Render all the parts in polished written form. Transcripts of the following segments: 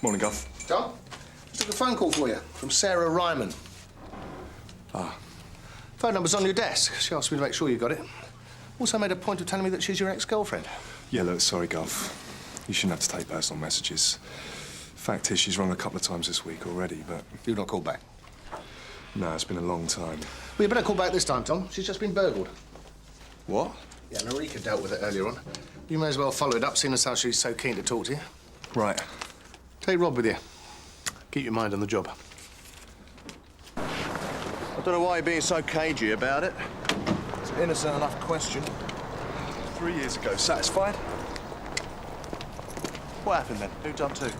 Morning, Guff. Tom, just took a phone call for you from Sarah Ryman. Ah. Phone number's on your desk. She asked me to make sure you got it. Also made a point of telling me that she's your ex-girlfriend. Yeah, look, sorry, Guff. You shouldn't have to take personal messages. Fact is, she's rung a couple of times this week already, but... You've not called back? No, it's been a long time. Well, you better call back this time, Tom. She's just been burgled. What? Yeah, Narika dealt with it earlier on. You may as well follow it up, seeing as how she's so keen to talk to you. Right. Take Rob with you. Keep your mind on the job. I don't know why you're being so cagey about it. It's an innocent enough question. 3 years ago, satisfied? What happened then? Who done to?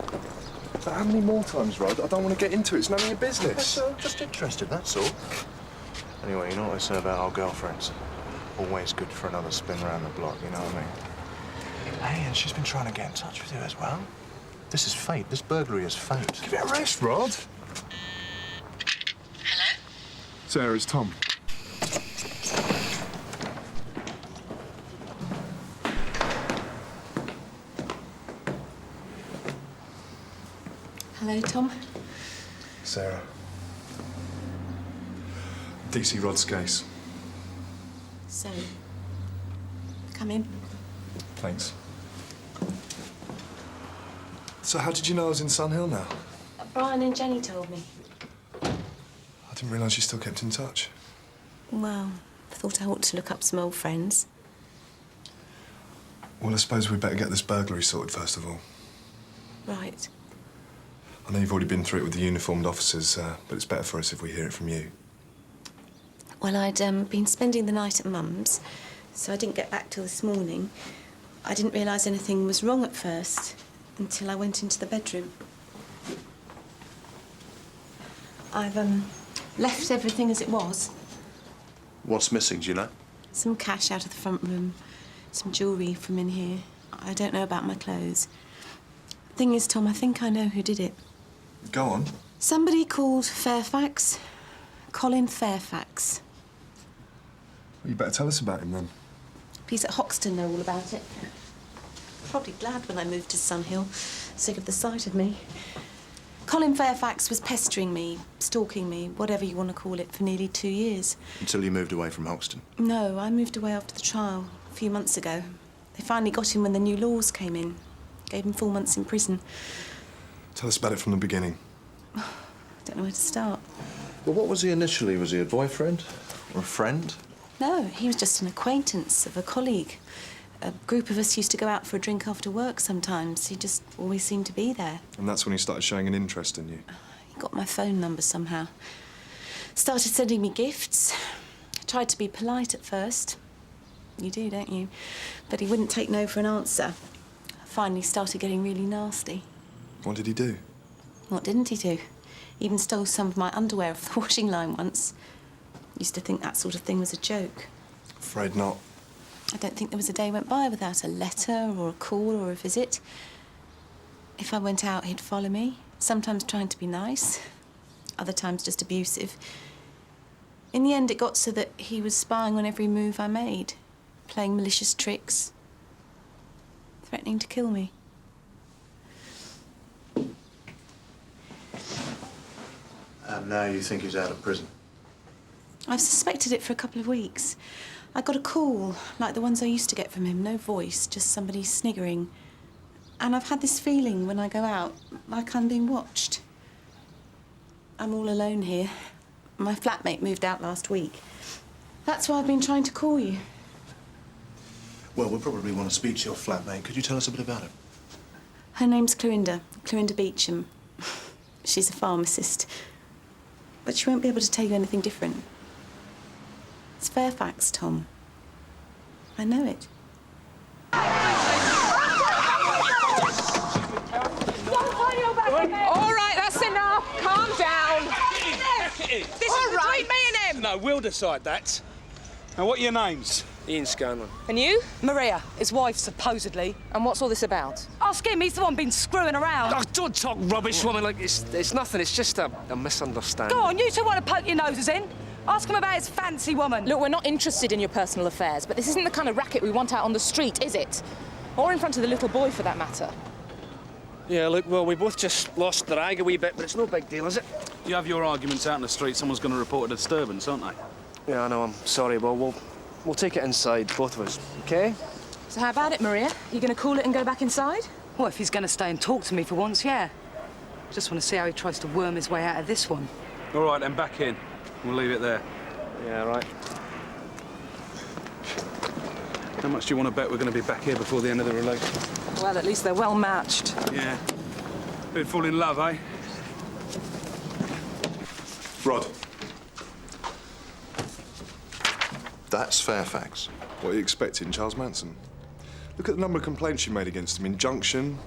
But how many more times, Rod? I don't want to get into it. It's none of your business. I'm just interested, that's all. Anyway, you know what they say about old girlfriends? Always good for another spin around the block, you know what I mean? Hey, and she's been trying to get in touch with you as well. This is fate. This burglary is fate. Give it a rest, Rod. Hello? Sarah, it's Tom. Hello, Tom. Sarah. DC Rod's case. So, come in. Thanks. So how did you know I was in Sunhill now? Brian and Jenny told me. I didn't realise you still kept in touch. Well, I thought I ought to look up some old friends. Well, I suppose we'd better get this burglary sorted first of all. Right. I know you've already been through it with the uniformed officers, but it's better for us if we hear it from you. Well, I'd been spending the night at Mum's, so I didn't get back till this morning. I didn't realise anything was wrong at first until I went into the bedroom. I've left everything as it was. What's missing, do you know? Some cash out of the front room, some jewellery from in here. I don't know about my clothes. Thing is, Tom, I think I know who did it. Go on. Somebody called Fairfax. Colin Fairfax. Well, you better tell us about him then. Police at Hoxton know all about it. Probably glad when I moved to Sunhill, sick of the sight of me. Colin Fairfax was pestering me, stalking me, whatever you want to call it, for nearly 2 years. Until you moved away from Hoxton? No, I moved away after the trial, a few months ago. They finally got him when the new laws came in. Gave him 4 months in prison. Tell us about it from the beginning. I don't know where to start. Well, what was he initially? Was he a boyfriend or a friend? No, he was just an acquaintance of a colleague. A group of us used to go out for a drink after work sometimes. He just always seemed to be there. And that's when he started showing an interest in you? He got my phone number somehow. Started sending me gifts. Tried to be polite at first. You do, don't you? But he wouldn't take no for an answer. Finally started getting really nasty. What did he do? What didn't he do? Even stole some of my underwear off the washing line once. Used to think that sort of thing was a joke. Afraid not. I don't think there was a day went by without a letter or a call or a visit. If I went out, he'd follow me, sometimes trying to be nice, other times just abusive. In the end, it got so that he was spying on every move I made, playing malicious tricks, threatening to kill me. And now you think he's out of prison? I've suspected it for a couple of weeks. I got a call, like the ones I used to get from him. No voice, just somebody sniggering. And I've had this feeling when I go out, like I'm being watched. I'm all alone here. My flatmate moved out last week. That's why I've been trying to call you. Well, we'll probably want to speak to your flatmate. Could you tell us a bit about her? Her name's Clorinda Beech. She's a pharmacist. But she won't be able to tell you anything different. It's Fairfax, Tom. I know it. All right, that's enough. Calm down. This is between me and him. No, we'll decide that. Now, what are your names? Ian Scanlon. And you? Maria, his wife, supposedly. And what's all this about? Ask him, he's the one been screwing around. Oh, don't talk rubbish, woman. Like, it's nothing. It's just a misunderstanding. Go on, you two want to poke your noses in? Ask him about his fancy woman. Look, we're not interested in your personal affairs, but this isn't the kind of racket we want out on the street, is it? Or in front of the little boy, for that matter. Yeah, look, well, we both just lost the rag a wee bit, but it's no big deal, is it? You have your arguments out in the street, someone's going to report a disturbance, aren't they? Yeah, I know, I'm sorry. Well, we'll take it inside, both of us, OK? So how about it, Maria? You going to call it and go back inside? Well, if he's going to stay and talk to me for once, yeah. Just want to see how he tries to worm his way out of this one. All right, then, back in. We'll leave it there. Yeah, right. How much do you want to bet we're going to be back here before the end of the relay? Well, at least they're well matched. Yeah. Been fall in love, eh? Rod, That's Fairfax. what are you expecting, Charles Manson? Look at the number of complaints you made against him. Injunction,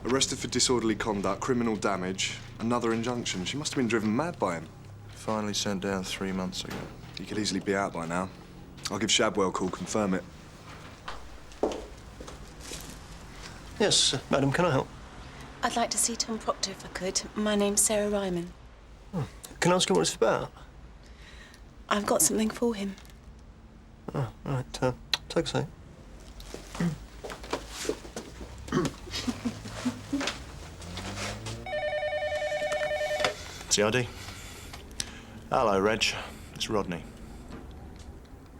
arrested for disorderly conduct, criminal damage, another injunction. She must have been driven mad by him. Finally sent down 3 months ago. He could easily be out by now. I'll give Shadwell a call, confirm it. Yes, madam, can I help? I'd like to see Tom Proctor if I could. My name's Sarah Ryman. Can I ask you what it's about? I've got something for him. Oh, right, take a seat. CID. Hello, Reg. It's Rodney.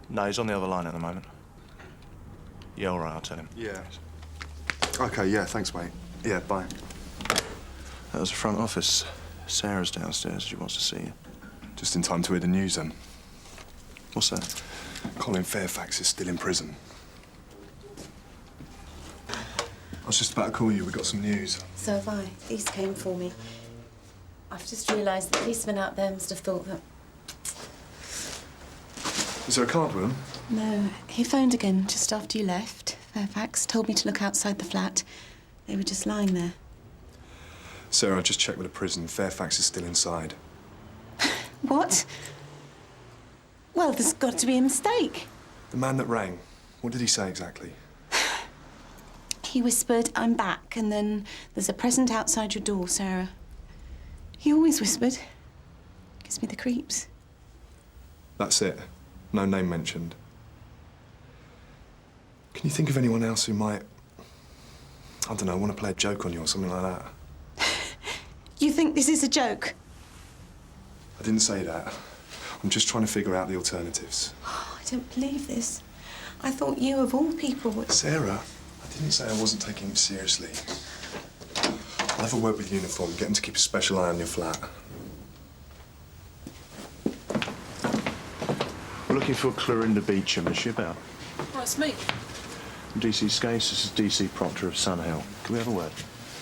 No, he's on the other line at the moment. Yeah, all right, I'll tell him. Yeah. OK, yeah, thanks, mate. Yeah, bye. That was the front office. Sarah's downstairs. She wants to see you. Just in time to hear the news, then. What's that? Colin Fairfax is still in prison. I was just about to call you. We got some news. So have I. These came for me. I've just realised the policeman out there must have thought that... Is there a card with him? No, he phoned again just after you left. Fairfax told me to look outside the flat. They were just lying there. Sarah, I just checked with the prison. Fairfax is still inside. What? Well, there's got to be a mistake. The man that rang, what did he say exactly? He whispered, "I'm back," and then there's a present outside your door, Sarah. He always whispered. Gives me the creeps. That's it. No name mentioned. Can you think of anyone else who might, I don't know, want to play a joke on you or something like that? You think this is a joke? I didn't say that. I'm just trying to figure out the alternatives. Oh, I don't believe this. I thought you, of all people, would... Sarah, I didn't say I wasn't taking it seriously. I'll have a word with Uniform, get them to keep a special eye on your flat. We're looking for Clorinda Beecham. Is she about? Oh, it's me. DC Scase, this is DC Proctor of Sunhill. Can we have a word?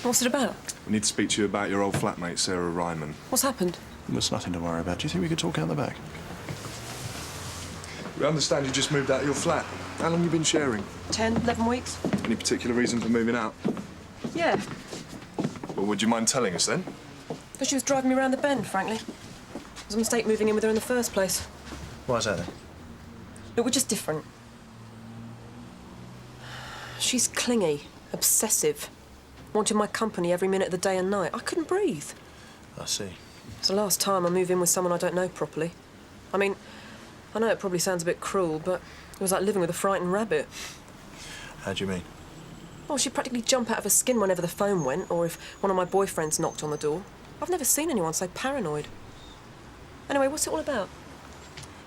What's it about? We need to speak to you about your old flatmate, Sarah Ryman. What's happened? There's nothing to worry about. Do you think we could talk out the back? We understand you just moved out of your flat. How long have you been sharing? 10, 11 weeks? Any particular reason for moving out? Yeah. Well, would you mind telling us then? But she was driving me around the bend, frankly. It was a mistake moving in with her in the first place. Why's that then? Look, we're just different. She's clingy, obsessive, wanted my company every minute of the day and night. I couldn't breathe. I see. It's the last time I move in with someone I don't know properly. I mean, I know it probably sounds a bit cruel, but it was like living with a frightened rabbit. How do you mean? Well, she'd practically jump out of her skin whenever the phone went, or if one of my boyfriends knocked on the door. I've never seen anyone so paranoid. Anyway, what's it all about?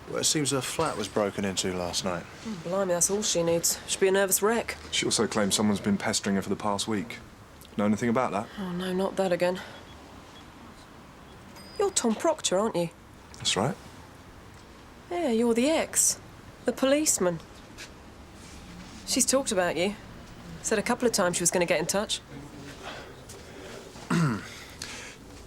Well, it seems her flat was broken into last night. Blimey, that's all she needs. She'd be a nervous wreck. She also claims someone's been pestering her for the past week. Know anything about that? Oh, no, not that again. You're Tom Proctor, aren't you? That's right. Yeah, you're the ex. The policeman. She's talked about you. Said a couple of times she was going to get in touch.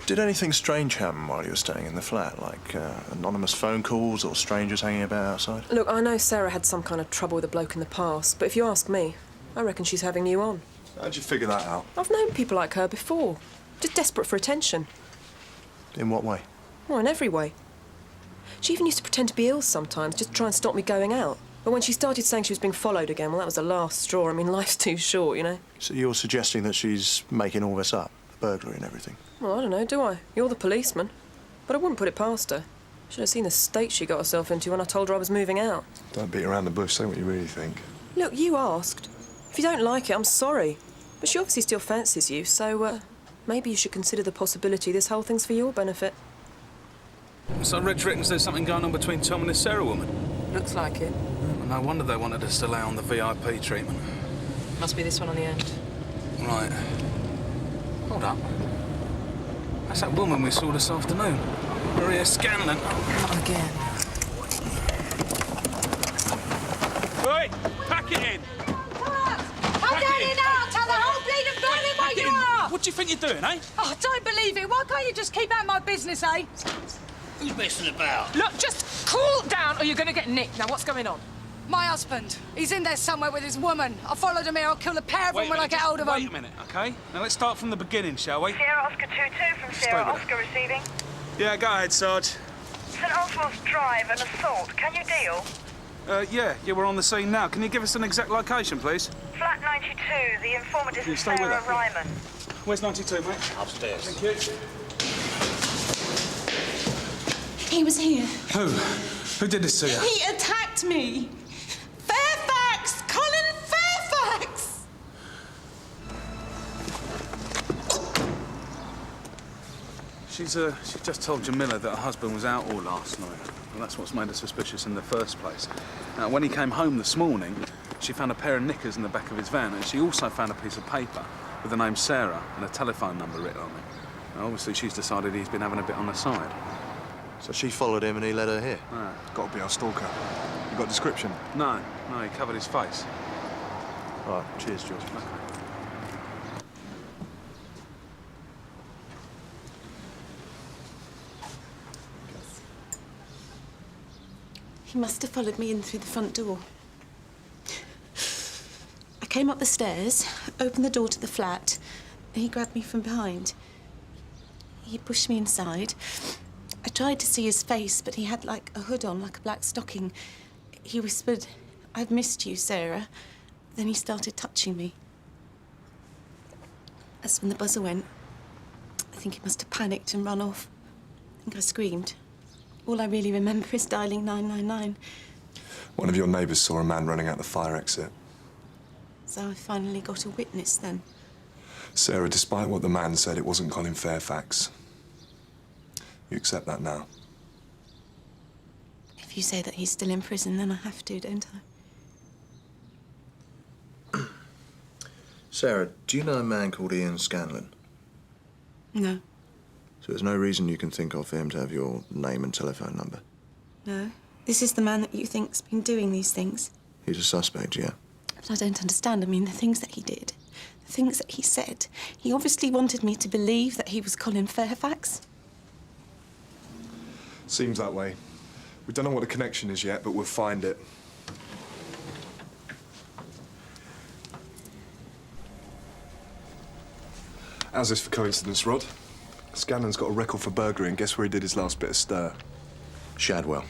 Did anything strange happen while you were staying in the flat? Like anonymous phone calls or strangers hanging about outside? Look, I know Sarah had some kind of trouble with a bloke in the past, but if you ask me, I reckon she's having you on. How'd you figure that out? I've known people like her before. Just desperate for attention. In what way? Well, in every way. She even used to pretend to be ill sometimes, just to try and stop me going out. But when she started saying she was being followed again, well, that was the last straw. I mean, life's too short, you know? So you're suggesting that she's making all this up? The burglary and everything? Well, I don't know, do I? You're the policeman. But I wouldn't put it past her. Should have seen the state she got herself into when I told her I was moving out. Don't beat around the bush, say what you really think. Look, you asked. If you don't like it, I'm sorry. But she obviously still fancies you, so, Maybe you should consider the possibility this whole thing's for your benefit. So Reg reckons there's something going on between Tom and this Sarah woman. Looks like it. Well, no wonder they wanted us to lay on the VIP treatment. Must be this one on the end. Right. Hold up. That's that woman we saw this afternoon. Maria Scanlon. Not again. Right, pack it in. I'm getting out! Tell the whole bleeding bloody Pack what it you in. are! What do you think you're doing, eh? Oh, I don't believe it. Why can't you just keep out my business, eh? Who's messing about? Look, just cool down or you're going to get nicked. Now, what's going on? My husband. He's in there somewhere with his woman. I followed him here. I'll kill the pair of them when I get hold of them. Wait a minute, OK? Now, let's start from the beginning, shall we? Sierra Oscar 2-2 from Sierra Oscar receiving. Yeah, go ahead, Sarge. St Oswald's Drive, an assault. Can you deal? Yeah, we're on the scene now. Can you give us an exact location, please? Flat 92, the informant is You stay with Sarah her. Ryman. Where's 92, mate? Upstairs. Thank you. He was here. Who? Who did this to you? He attacked me. Fairfax! Colin Fairfax! She just told Jamila that her husband was out all last night. Well, that's what's made her suspicious in the first place. Now, when he came home this morning, she found a pair of knickers in the back of his van, and she also found a piece of paper with the name Sarah and a telephone number written on it. Now, obviously, she's decided he's been having a bit on the side. So she followed him and he led her here? Got to be our stalker. You got a description? No, he covered his face. Right, cheers, George. Okay. He must have followed me in through the front door. I came up the stairs, opened the door to the flat, and he grabbed me from behind. He pushed me inside. I tried to see his face, but he had like a hood on, like a black stocking. He whispered, "I've missed you, Sarah." Then he started touching me. That's when the buzzer went. I think he must have panicked and run off. I think I screamed. All I really remember is dialing 999. One of your neighbours saw a man running out the fire exit. So I finally got a witness then. Sarah, despite what the man said, it wasn't Colin Fairfax. You accept that now? If you say that he's still in prison, then I have to, don't I? Sarah, do you know a man called Ian Scanlon? No. So there's no reason you can think of for him to have your name and telephone number? No. This is the man that you think's been doing these things. He's a suspect, yeah? But I don't understand. I mean, the things that he did, the things that he said. He obviously wanted me to believe that he was Colin Fairfax. Seems that way. We don't know what the connection is yet, but we'll find it. How's this for coincidence, Rod? Scanlon's got a record for burglary, and guess where he did his last bit of stir? Shadwell.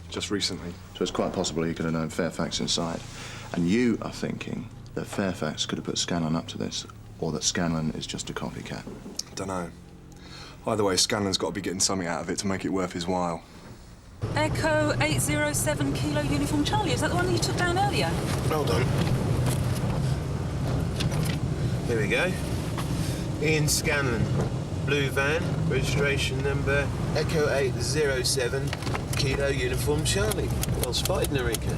Just recently. So it's quite possible he could have known Fairfax inside. And you are thinking that Fairfax could have put Scanlon up to this, or that Scanlon is just a copycat. Dunno. Either way, Scanlon's got to be getting something out of it to make it worth his while. Echo 807 Kilo Uniform Charlie. Is that the one that you took down earlier? Hold on. Here we go. Ian Scanlon. Blue van, registration number Echo 807 Kilo Uniform Charlie. Well spotted, Narika.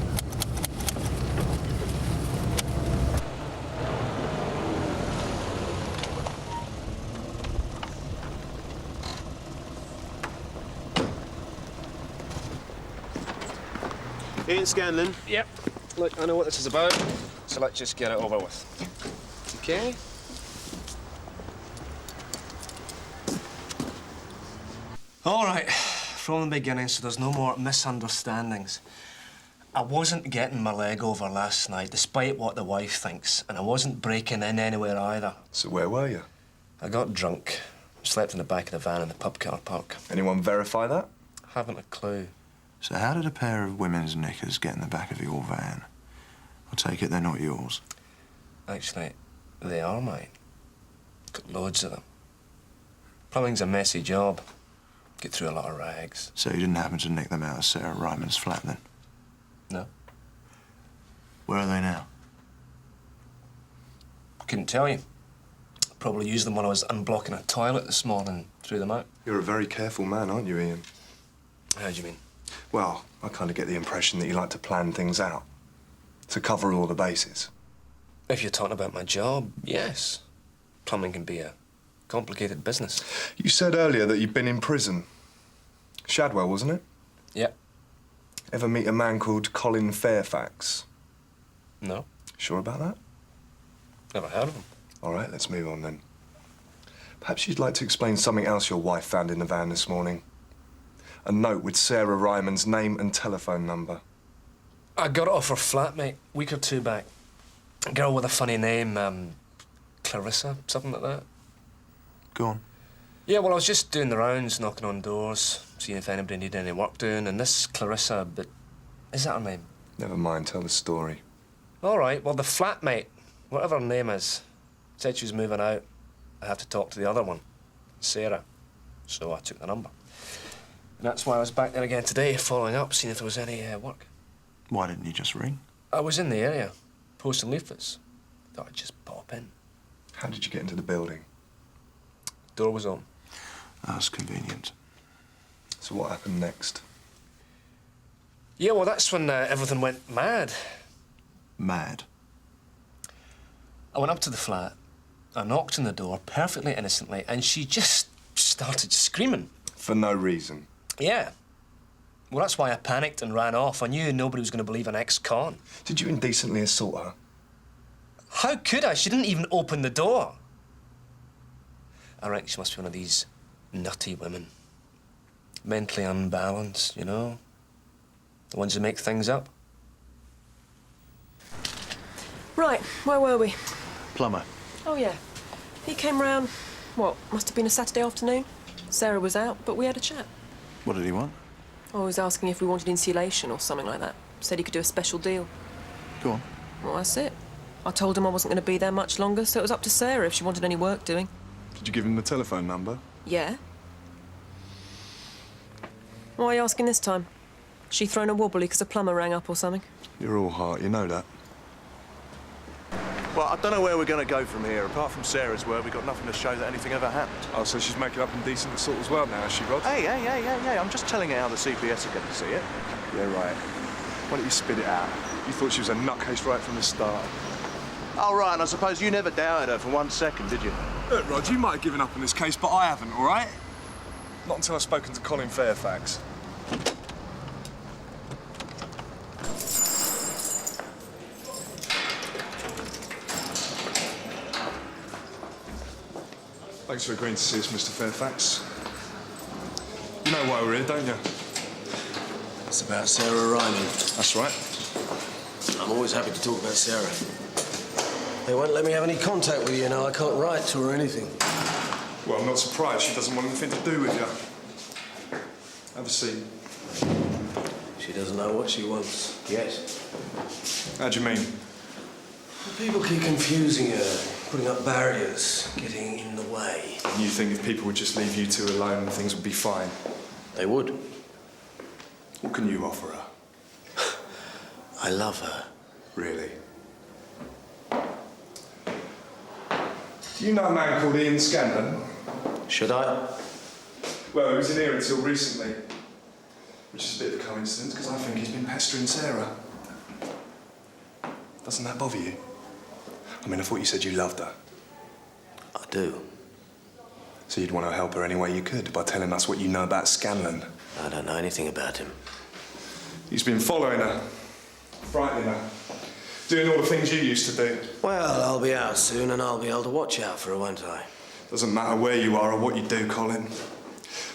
Ian Scanlon. Yep. Look, I know what this is about, so let's just get it over with. Okay? All right. From the beginning, so there's no more misunderstandings. I wasn't getting my leg over last night, despite what the wife thinks, and I wasn't breaking in anywhere either. So where were you? I got drunk, slept in the back of the van in the pub car park. Anyone verify that? Haven't a clue. So how did a pair of women's knickers get in the back of your van? I take it they're not yours. Actually, they are mine. Got loads of them. Plumbing's a messy job. Get through a lot of rags. So you didn't happen to nick them out of Sarah Ryman's flat, then? No. Where are they now? Couldn't tell you. Probably used them when I was unblocking a toilet this morning, threw them out. You're a very careful man, aren't you, Ian? How do you mean? Well, I kind of get the impression that you like to plan things out, to cover all the bases. If you're talking about my job, yes. Plumbing can be a complicated business. You said earlier that you'd been in prison. Shadwell, wasn't it? Yep. Ever meet a man called Colin Fairfax? No. Sure about that? Never heard of him. All right, let's move on then. Perhaps you'd like to explain something else your wife found in the van this morning. A note with Sarah Ryman's name and telephone number. I got it off her flatmate a week or two back. A girl with a funny name, Clarissa, something like that. Go on. Yeah, well, I was just doing the rounds, knocking on doors, seeing if anybody needed any work doing, and this Clarissa, but is that her name? Never mind, tell the story. All right, well, the flatmate, whatever her name is, said she was moving out. I have to talk to the other one, Sarah. So I took the number. And that's why I was back there again today, following up, seeing if there was any work. Why didn't you just ring? I was in the area, posting leaflets. Thought I'd just pop in. How did you get into the building? Door was on. That's convenient. So what happened next? Yeah, well, that's when everything went mad. Mad? I went up to the flat, I knocked on the door perfectly innocently, and she just started screaming. For no reason? Yeah. Well, that's why I panicked and ran off. I knew nobody was going to believe an ex-con. Did you indecently assault her? How could I? She didn't even open the door. I reckon she must be one of these nutty women. Mentally unbalanced, you know? The ones who make things up. Right, where were we? Plumber. Oh, yeah. He came round, what, must have been a Saturday afternoon? Sarah was out, but we had a chat. What did he want? Oh, he was asking if we wanted insulation or something like that. Said he could do a special deal. Go on. Well, that's it. I told him I wasn't going to be there much longer, so it was up to Sarah if she wanted any work doing. Did you give him the telephone number? Yeah. Why are you asking this time? She thrown a wobbly because a plumber rang up or something? You're all heart, you know that. Well, I don't know where we're going to go from here. Apart from Sarah's word, we've got nothing to show that anything ever happened. Oh, so she's making up indecent assault as well now, is she, Rod? Hey, I'm just telling her how the CPS are going to see it. Yeah, right. Why don't you spit it out? You thought she was a nutcase right from the start. Oh, right, and I suppose you never doubted her for 1 second, did you? Look, Rod, you might have given up on this case, but I haven't, all right? Not until I've spoken to Colin Fairfax. Thanks for agreeing to see us, Mr. Fairfax. You know why we're here, don't you? It's about Sarah Ryman. That's right. I'm always happy to talk about Sarah. They won't let me have any contact with you now. I can't write to her or anything. Well, I'm not surprised. She doesn't want anything to do with you. Have a seat. She doesn't know what she wants yet. How do you mean? People keep confusing her, putting up barriers, getting in the way. And you think if people would just leave you two alone, things would be fine? They would. What can you offer her? I love her. Really? Do you know a man called Ian Scanlon? Should I? Well, he was in here until recently. Which is a bit of a coincidence, because I think he's been pestering Sarah. Doesn't that bother you? I mean, I thought you said you loved her. I do. So you'd want to help her any way you could by telling us what you know about Scanlon. I don't know anything about him. He's been following her, frightening her, doing all the things you used to do. Well, I'll be out soon and I'll be able to watch out for her, won't I? Doesn't matter where you are or what you do, Colin.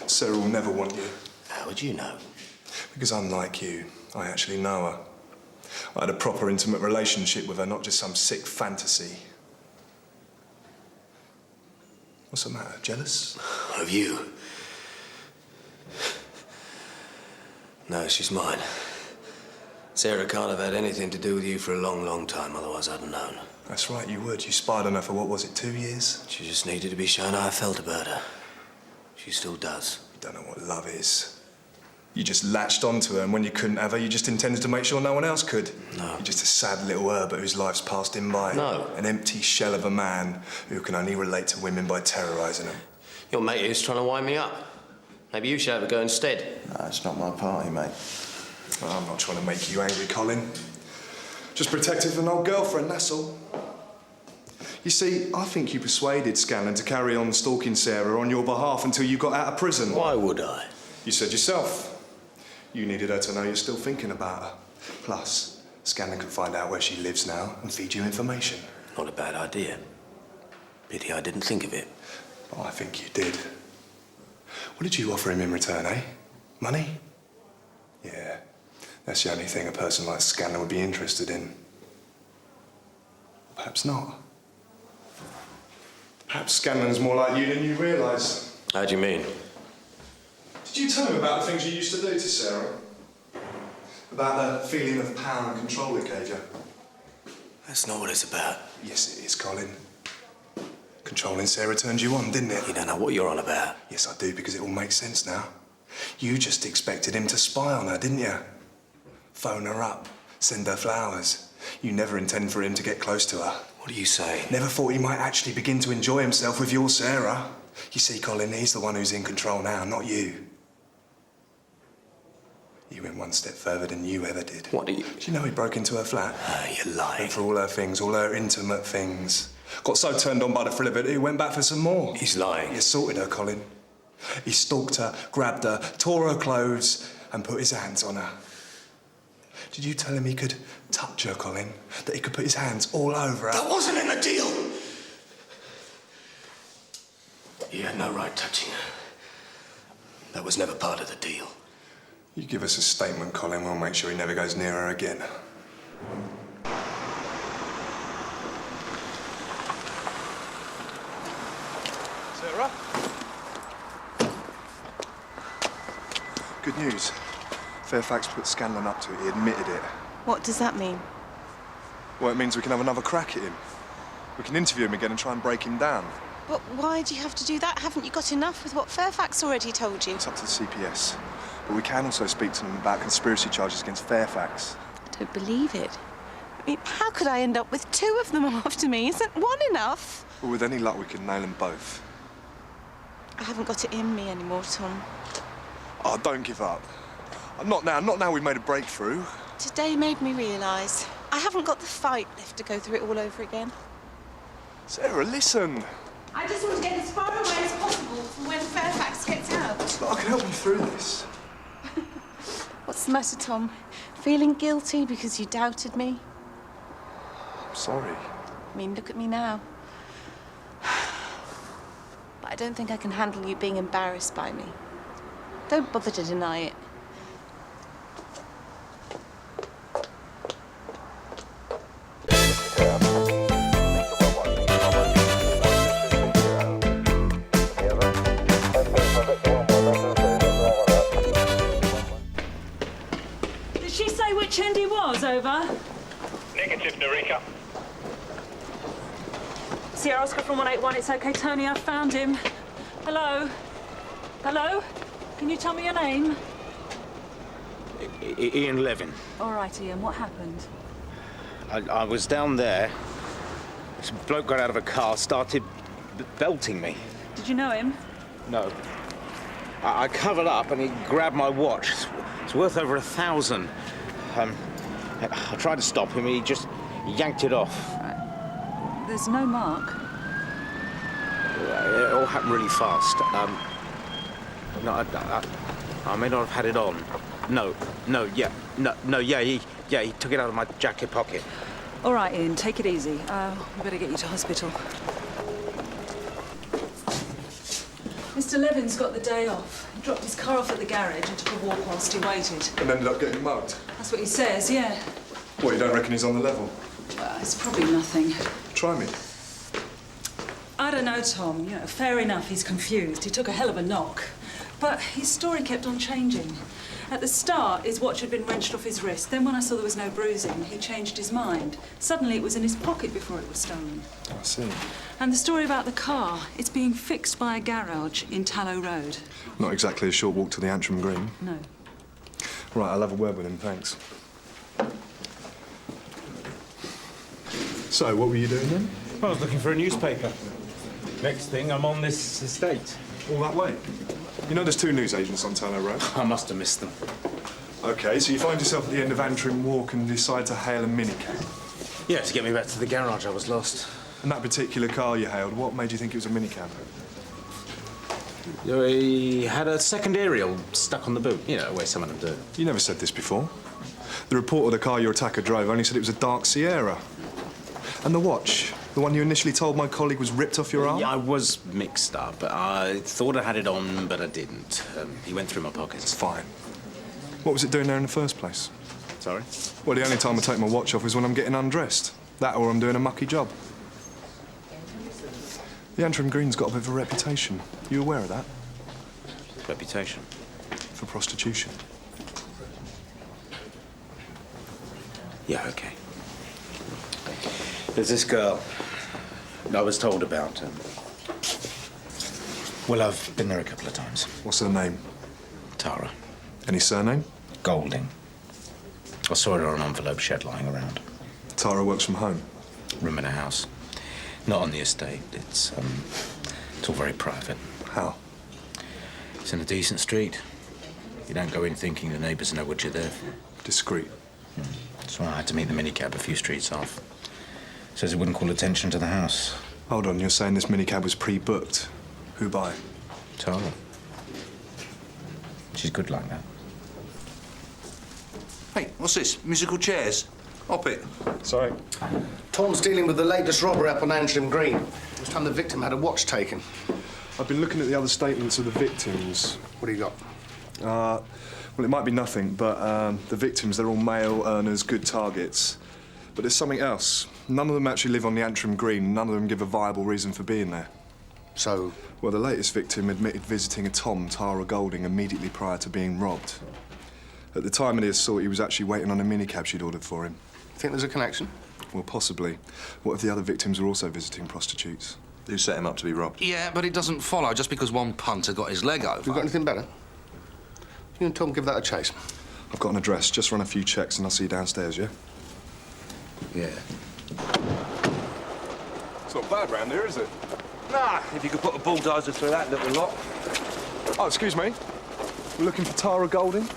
Sarah will never want you. How would you know? Because unlike you, I actually know her. I had a proper intimate relationship with her, not just some sick fantasy. What's the matter? Jealous? Of you? No, she's mine. Sarah can't have had anything to do with you for a long, long time, otherwise I'd have known. That's right, you would. You spied on her for, what was it, 2 years? She just needed to be shown how I felt about her. She still does. You don't know what love is. You just latched onto her, and when you couldn't have her, you just intended to make sure no one else could. No. You're just a sad little herber whose life's passed him by. No. An empty shell of a man who can only relate to women by terrorising them. Your mate is trying to wind me up. Maybe you should have a go instead. No, it's not my party, mate. Well, I'm not trying to make you angry, Colin. Just protective of an old girlfriend, that's all. You see, I think you persuaded Scanlon to carry on stalking Sarah on your behalf until you got out of prison. Why would I? You said yourself. You needed her to know you're still thinking about her. Plus, Scanlon can find out where she lives now and feed you information. Not a bad idea. Pity I didn't think of it. Oh, I think you did. What did you offer him in return, eh? Money? Yeah, that's the only thing a person like Scanlon would be interested in. Perhaps not. Perhaps Scanlon's more like you than you realise. How do you mean? Did you tell him about the things you used to do to Sarah? About the feeling of power and control it gave you? That's not what it's about. Yes, it is, Colin. Controlling Sarah turned you on, didn't it? You don't know what you're on about. Yes, I do, because it all makes sense now. You just expected him to spy on her, didn't you? Phone her up, send her flowers. You never intend for him to get close to her. What do you say? Never thought he might actually begin to enjoy himself with your Sarah. You see, Colin, he's the one who's in control now, not you. You went one step further than you ever did. What do you... Do you know he broke into her flat? You're lying. Went for all her things, all her intimate things. Got so turned on by the thrill of it, he went back for some more. He's lying. He assaulted her, Colin. He stalked her, grabbed her, tore her clothes, and put his hands on her. Did you tell him he could touch her, Colin? That he could put his hands all over her? That wasn't in the deal! He had no right touching her. That was never part of the deal. You give us a statement, Colin, we'll make sure he never goes near her again. Sarah? Good news. Fairfax put Scanlon up to it. He admitted it. What does that mean? Well, it means we can have another crack at him. We can interview him again and try and break him down. But why do you have to do that? Haven't you got enough with what Fairfax already told you? It's up to the CPS. But we can also speak to them about conspiracy charges against Fairfax. I don't believe it. I mean, how could I end up with two of them after me? Isn't one enough? Well, with any luck, we can nail them both. I haven't got it in me anymore, Tom. Oh, don't give up. Not now we've made a breakthrough. Today made me realise I haven't got the fight left to go through it all over again. Sarah, listen. I just want to get as far away as possible from when Fairfax gets out. Look, I can help you through this. What's the matter, Tom? Feeling guilty because you doubted me? I'm sorry. I mean, look at me now. But I don't think I can handle you being embarrassed by me. Don't bother to deny it. Did she say which end he was, over? Negative, Narika. Sierra Oscar from 181, it's okay, Tony, I've found him. Hello? Hello? Can you tell me your name? Ian Levin. All right, Ian, what happened? I was down there. This bloke got out of a car, started belting me. Did you know him? No. I covered up and he grabbed my watch. It's worth over 1,000. I tried to stop him, he just yanked it off. There's no mark. It all happened really fast. No, I may not have had it on. He took it out of my jacket pocket. All right, Ian, take it easy. We better get you to hospital. Mr. Levin's got the day off. He dropped his car off at the garage and took a walk whilst he waited. And ended up getting mugged. That's what he says, yeah. What, you don't reckon he's on the level? It's probably nothing. Try me. I don't know, Tom. You know, fair enough, he's confused. He took a hell of a knock. But his story kept on changing. At the start, his watch had been wrenched off his wrist. Then when I saw there was no bruising, he changed his mind. Suddenly, it was in his pocket before it was stolen. I see. And the story about the car, it's being fixed by a garage in Tallow Road. Not exactly a short walk to the Antrim Green. No. Right, I'll have a word with him, thanks. So, what were you doing then? I was looking for a newspaper. Next thing, I'm on this estate. All that way? You know there's 2 newsagents on Turner Road? I must have missed them. OK, so you find yourself at the end of Antrim Walk and decide to hail a minicab. Yeah, to get me back to the garage, I was lost. And that particular car you hailed, what made you think it was a minicab? He had a second aerial stuck on the boot. You know, the way some of them do. You never said this before. The report of the car your attacker drove only said it was a dark Sierra. And the watch, the one you initially told my colleague was ripped off your arm? Yeah, I was mixed up. I thought I had it on, but I didn't. He went through my pockets. Fine. What was it doing there in the first place? Sorry? Well, the only time I take my watch off is when I'm getting undressed. That or I'm doing a mucky job. The Antrim Green's got a bit of a reputation. You aware of that? Reputation? For prostitution. Yeah, OK. There's this girl I was told about. Well, I've been there a couple of times. What's her name? Tara. Any surname? Golding. I saw her on an envelope shed lying around. Tara works from home? Room in a house. Not on the estate. It's all very private. How? It's in a decent street. You don't go in thinking the neighbours know what you're there for. Discreet. So I had to meet the minicab a few streets off. Says it wouldn't call attention to the house. Hold on, you're saying this minicab was pre-booked? Who by? Tara. She's good like that. Hey, what's this? Musical chairs? Hop it. Sorry. Tom's dealing with the latest robbery up on Antrim Green. This time the victim had a watch taken. I've been looking at the other statements of the victims. What do you got? Well, it might be nothing, but the victims, they're all male earners, good targets. But there's something else. None of them actually live on the Antrim Green. None of them give a viable reason for being there. So? Well, the latest victim admitted visiting a Tom, Tara Golding, immediately prior to being robbed. At the time of the assault, he was actually waiting on a minicab she'd ordered for him. Think there's a connection? Well, possibly. What if the other victims were also visiting prostitutes? Who set him up to be robbed? Yeah, but it doesn't follow just because one punter got his leg over. You got anything better? You and Tom give that a chase. I've got an address. Just run a few checks and I'll see you downstairs, yeah? Yeah. It's not bad round here, is it? Nah, if you could put a bulldozer through that little lot. Oh, excuse me. We're looking for Tara Golding.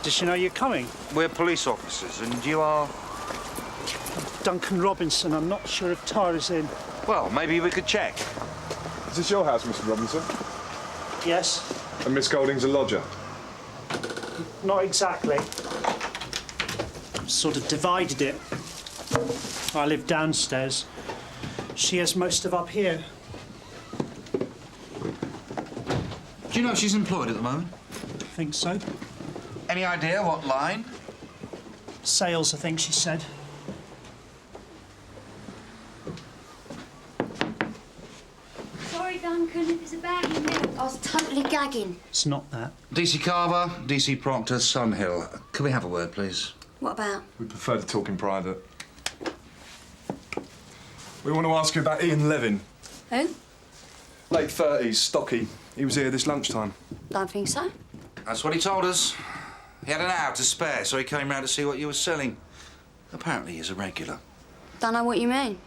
Does she know you're coming? We're police officers, and you are? Duncan Robinson. I'm not sure if Tara's in. Well, maybe we could check. Is this your house, Mr. Robinson? Yes. And Miss Golding's a lodger? Not exactly. Sort of divided it. I live downstairs. She has most of up here. Do you know if she's employed at the moment? I think so. Any idea what line? Sales, I think she said. Sorry, Duncan, it was about your milk. I was totally gagging. It's not that. DC Carver, DC Proctor, Sunhill. Can we have a word, please? What about? We prefer to talk in private. We want to ask you about Ian Levin. Who? Late 30s, stocky. He was here this lunchtime. Don't think so. That's what he told us. He had an hour to spare, so he came round to see what you were selling. Apparently he's a regular. Don't know what you mean.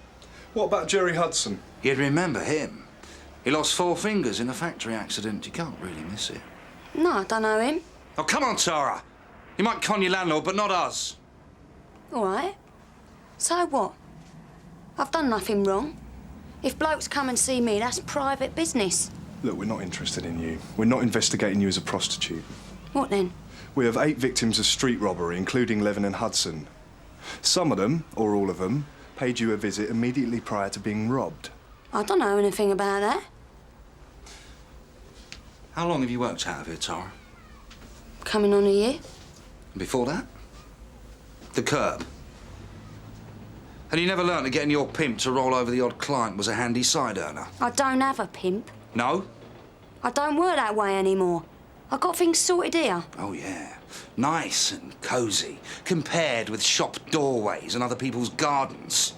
What about Jerry Hudson? You'd remember him. He lost 4 fingers in a factory accident. You can't really miss it. No, I don't know him. Oh, come on, Tara. You might con your landlord, but not us. All right. So what? I've done nothing wrong. If blokes come and see me, that's private business. Look, we're not interested in you. We're not investigating you as a prostitute. What then? We have 8 victims of street robbery, including Levin and Hudson. Some of them, or all of them, paid you a visit immediately prior to being robbed. I don't know anything about that. How long have you worked out of here, Tara? Coming on a year. And before that? The curb. And you never learned that getting your pimp to roll over the odd client was a handy side earner? I don't have a pimp. No? I don't work that way anymore. I got things sorted here. Oh, yeah. Nice and cosy, compared with shop doorways and other people's gardens.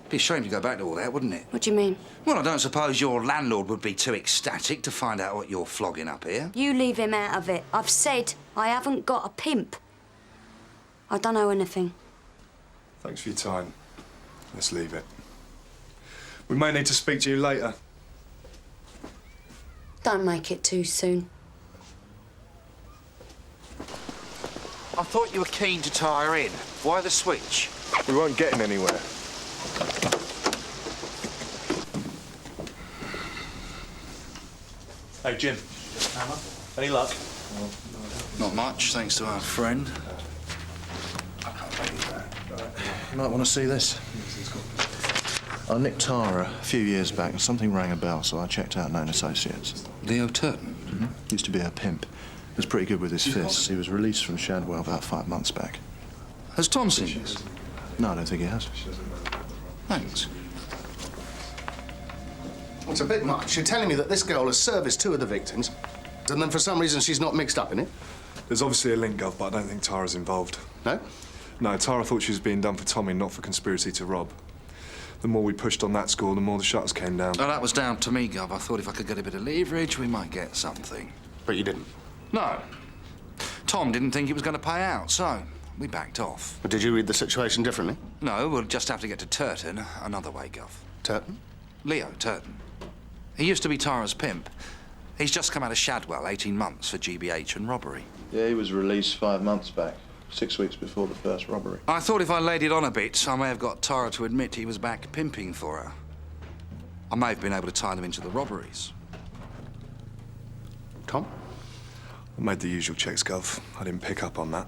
Be a shame to go back to all that, wouldn't it? What do you mean? Well, I don't suppose your landlord would be too ecstatic to find out what you're flogging up here. You leave him out of it. I've said I haven't got a pimp. I don't know anything. Thanks for your time. Let's leave it. We may need to speak to you later. Don't make it too soon. I thought you were keen to tie her in. Why the switch? We weren't getting anywhere. Hey, Jim. Any luck? Not much, thanks to our friend. You might want to see this. I nicked Tara a few years back and something rang a bell, so I checked out known associates. Leo Turton? Mm-hmm. Used to be her pimp. Was pretty good with his fists. He was released from Shadwell about 5 months back. Has Tom seen this? No, I don't think he has. Thanks. It's a bit much. You're telling me that this girl has serviced 2 of the victims, and then for some reason she's not mixed up in it? There's obviously a link, Gov, but I don't think Tara's involved. No? No, Tara thought she was being done for Tommy, not for conspiracy to rob. The more we pushed on that score, the more the shutters came down. Oh, that was down to me, Gov. I thought if I could get a bit of leverage, we might get something. But you didn't? No. Tom didn't think it was going to pay out, so we backed off. But did you read the situation differently? No, we'll just have to get to Turton another way, Gov. Turton? Leo Turton. He used to be Tara's pimp. He's just come out of Shadwell, 18 months for GBH and robbery. Yeah, he was released 5 months back, 6 weeks before the first robbery. I thought if I laid it on a bit, I may have got Tara to admit he was back pimping for her. I may have been able to tie them into the robberies. Tom? I made the usual checks, Gov. I didn't pick up on that.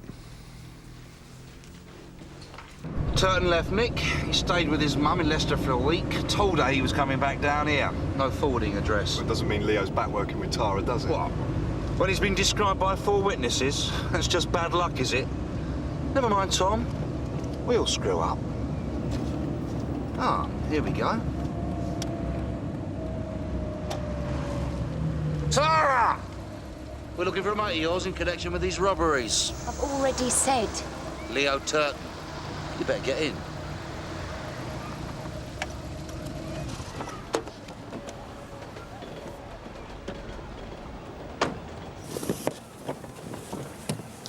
Turton left Nick. He stayed with his mum in Leicester for a week. Told her he was coming back down here. No forwarding address. Well, it doesn't mean Leo's back working with Tara, does it? What? When he's been described by 4 witnesses, that's just bad luck, is it? Never mind, Tom. We'll screw up. Ah, here we go. Tara! We're looking for a mate of yours in connection with these robberies. I've already said. Leo Turton. You better get in.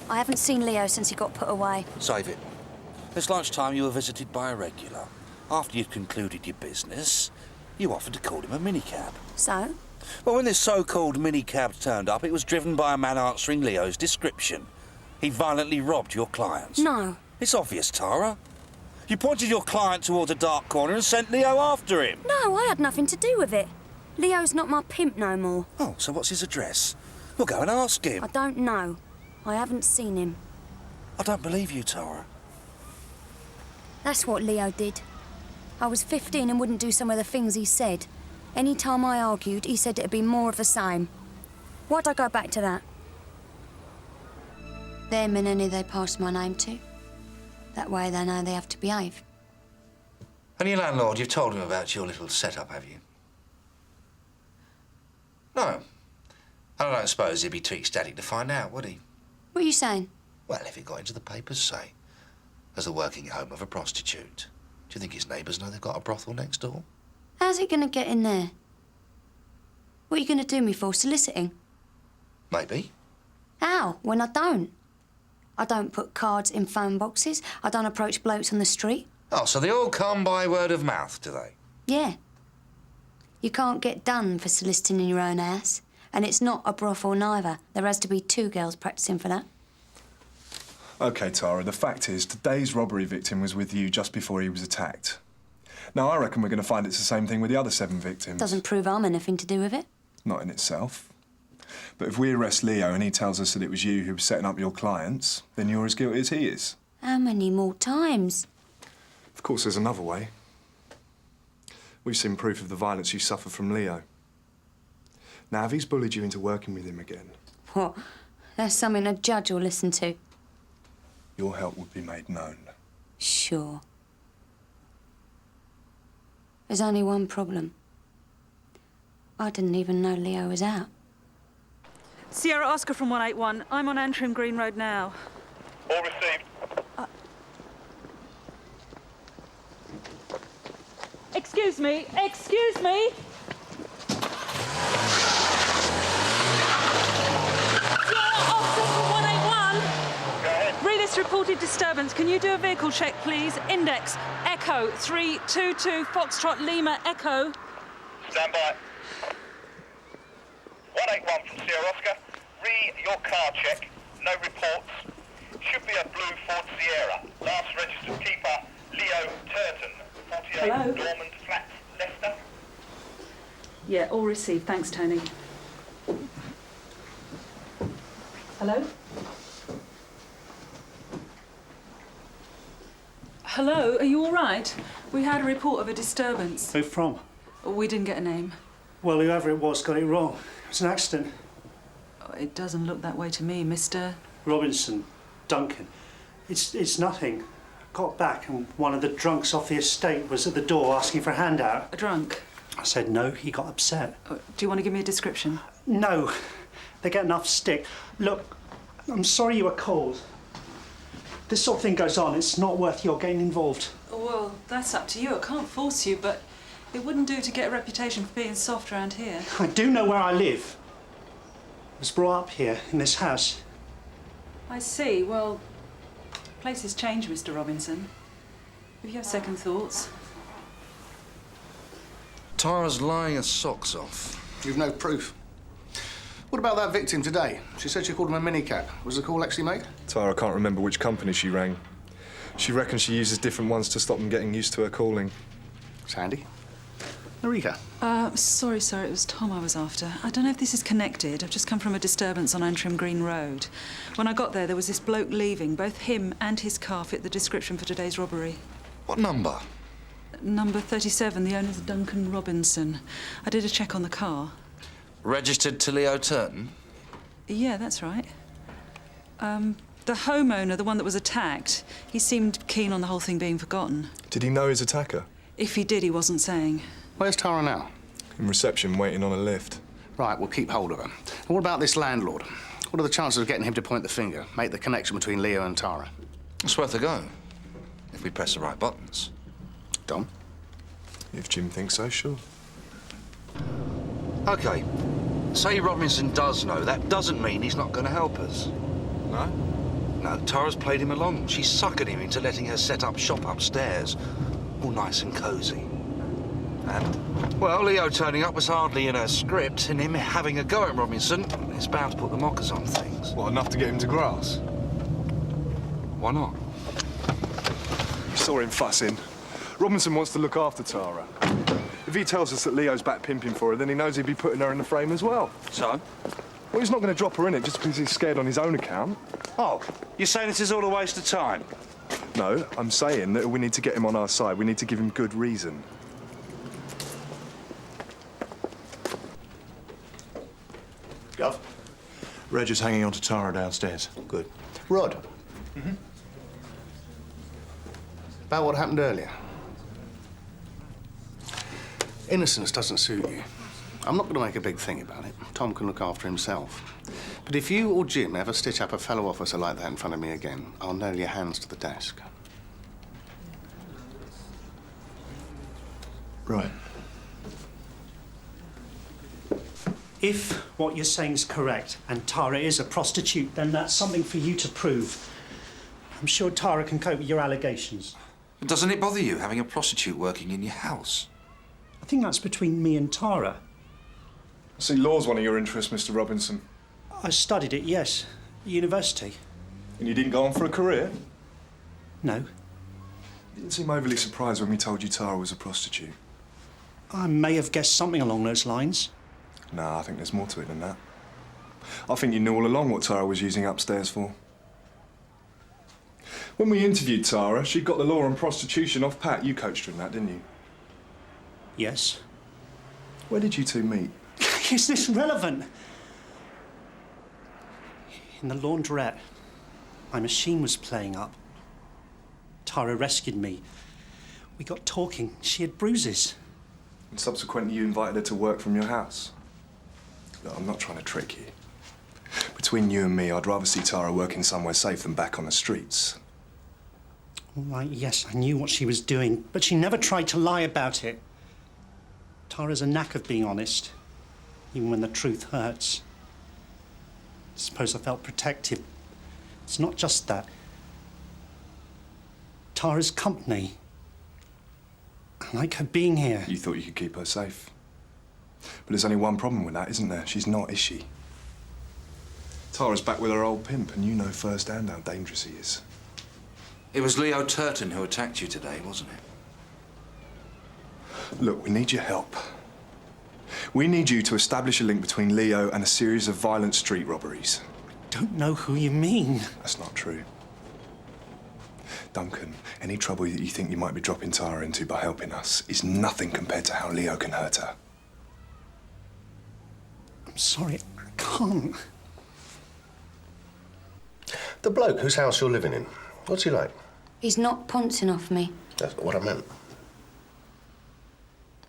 I haven't seen Leo since he got put away. Save it. This lunchtime you were visited by a regular. After you'd concluded your business, you offered to call him a minicab. So? Well, when this so-called minicab turned up, it was driven by a man answering Leo's description. He violently robbed your clients. No. It's obvious, Tara. You pointed your client towards a dark corner and sent Leo after him. No, I had nothing to do with it. Leo's not my pimp no more. Oh, so what's his address? We'll go and ask him. I don't know. I haven't seen him. I don't believe you, Tara. That's what Leo did. I was 15 and wouldn't do some of the things he said. Any time I argued, he said it'd be more of the same. Why'd I go back to that? Them and any they pass my name to. That way they know they have to behave. And your landlord, you've told him about your little setup, have you? No. I don't suppose he'd be too ecstatic to find out, would he? What are you saying? Well, if it got into the papers, say, as the working home of a prostitute, do you think his neighbours know they've got a brothel next door? How's it going to get in there? What are you going to do me for, soliciting? Maybe. How, when I don't? I don't put cards in phone boxes. I don't approach blokes on the street. Oh, so they all come by word of mouth, do they? Yeah. You can't get done for soliciting in your own house. And it's not a brothel neither. There has to be 2 girls practising for that. OK, Tara, the fact is, today's robbery victim was with you just before he was attacked. Now, I reckon we're going to find it's the same thing with the other 7 victims. Doesn't prove I'm anything to do with it. Not in itself. But if we arrest Leo and he tells us that it was you who was setting up your clients, then you're as guilty as he is. How many more times? Of course, there's another way. We've seen proof of the violence you suffered from Leo. Now, if he's bullied you into working with him again... What? That's something a judge will listen to. Your help would be made known. Sure. There's only one problem. I didn't even know Leo was out. Sierra Oscar from 181. I'm on Antrim Green Road now. All received. excuse me. Excuse me. This reported disturbance. Can you do a vehicle check, please? Index Echo 322 Foxtrot Lima Echo. Stand by. 181 from Sierra Oscar. Your car check. No reports. Should be a blue Ford Sierra. Last registered keeper Leo Turton. 48 Hello? Dormant Flats, Leicester. Yeah, all received. Thanks, Tony. Hello? Hello, are you all right? We had a report of a disturbance. Who from? We didn't get a name. Well, whoever it was got it wrong. It was an accident. Oh, it doesn't look that way to me, Mr. Robinson, Duncan. It's nothing. Got back and one of the drunks off the estate was at the door asking for a handout. A drunk? I said no, he got upset. Do you want to give me a description? No, they get enough stick. Look, I'm sorry you were called. This sort of thing goes on, it's not worth your getting involved. Well, that's up to you. I can't force you, but it wouldn't do to get a reputation for being soft around here. I do know where I live. I was brought up here, in this house. I see. Well, places change, Mr. Robinson. If you have second thoughts. Tara's lying her socks off. You've no proof. What about that victim today? She said she called him a minicat. Was the call actually made? Tara can't remember which company she rang. She reckons she uses different ones to stop them getting used to her calling. It's handy. Marika? Sorry, sir, it was Tom I was after. I don't know if this is connected. I've just come from a disturbance on Antrim Green Road. When I got there was this bloke leaving. Both him and his car fit the description for today's robbery. What number? Number 37, the owner's Duncan Robinson. I did a check on the car. Registered to Leo Turton? Yeah, that's right. The homeowner, the one that was attacked, he seemed keen on the whole thing being forgotten. Did he know his attacker? If he did, he wasn't saying. Where's Tara now? In reception, waiting on a lift. Right, we'll keep hold of her. And what about this landlord? What are the chances of getting him to point the finger, make the connection between Leo and Tara? It's worth a go, if we press the right buttons. Dom? If Jim thinks so, sure. OK. Say Robinson does know. That doesn't mean he's not going to help us. No? No, Tara's played him along. She suckered him into letting her set up shop upstairs. All nice and cosy. And, well, Leo turning up was hardly in her script, and him having a go at Robinson is bound to put the mockers on things. What, enough to get him to grass? Why not? You saw him fussing. Robinson wants to look after Tara. If he tells us that Leo's back pimping for her, then he knows he'd be putting her in the frame as well. So? Well, he's not going to drop her in it just because he's scared on his own account. Oh, you're saying this is all a waste of time? No, I'm saying that we need to get him on our side. We need to give him good reason. Gov? Reg is hanging on to Tara downstairs. Good. Rod? Mm-hmm. About what happened earlier. Innocence doesn't suit you. I'm not going to make a big thing about it. Tom can look after himself. But if you or Jim ever stitch up a fellow officer like that in front of me again, I'll nail your hands to the desk. Right. If what you're saying is correct and Tara is a prostitute, then that's something for you to prove. I'm sure Tara can cope with your allegations. Doesn't it bother you having a prostitute working in your house? I think that's between me and Tara. I see law's one of your interests, Mr. Robinson. I studied it, yes, at university. And you didn't go on for a career? No. You didn't seem overly surprised when we told you Tara was a prostitute. I may have guessed something along those lines. No, I think there's more to it than that. I think you knew all along what Tara was using upstairs for. When we interviewed Tara, she got the law on prostitution off pat. You coached her in that, didn't you? Yes. Where did you two meet? Is this relevant? In the laundrette. My machine was playing up. Tara rescued me. We got talking. She had bruises. And subsequently you invited her to work from your house? Look, I'm not trying to trick you. Between you and me, I'd rather see Tara working somewhere safe than back on the streets. All right, yes, I knew what she was doing, but she never tried to lie about it. Tara's a knack of being honest, even when the truth hurts. I suppose I felt protective. It's not just that. Tara's company. I like her being here. You thought you could keep her safe. But there's only one problem with that, isn't there? She's not, is she? Tara's back with her old pimp, and you know firsthand how dangerous he is. It was Leo Turton who attacked you today, wasn't it? Look, we need your help. We need you to establish a link between Leo and a series of violent street robberies. Don't know who you mean. That's not true. Duncan, any trouble that you think you might be dropping Tara into by helping us is nothing compared to how Leo can hurt her. I'm sorry, I can't. The bloke whose house you're living in, what's he like? He's not pouncing off me. That's not what I meant.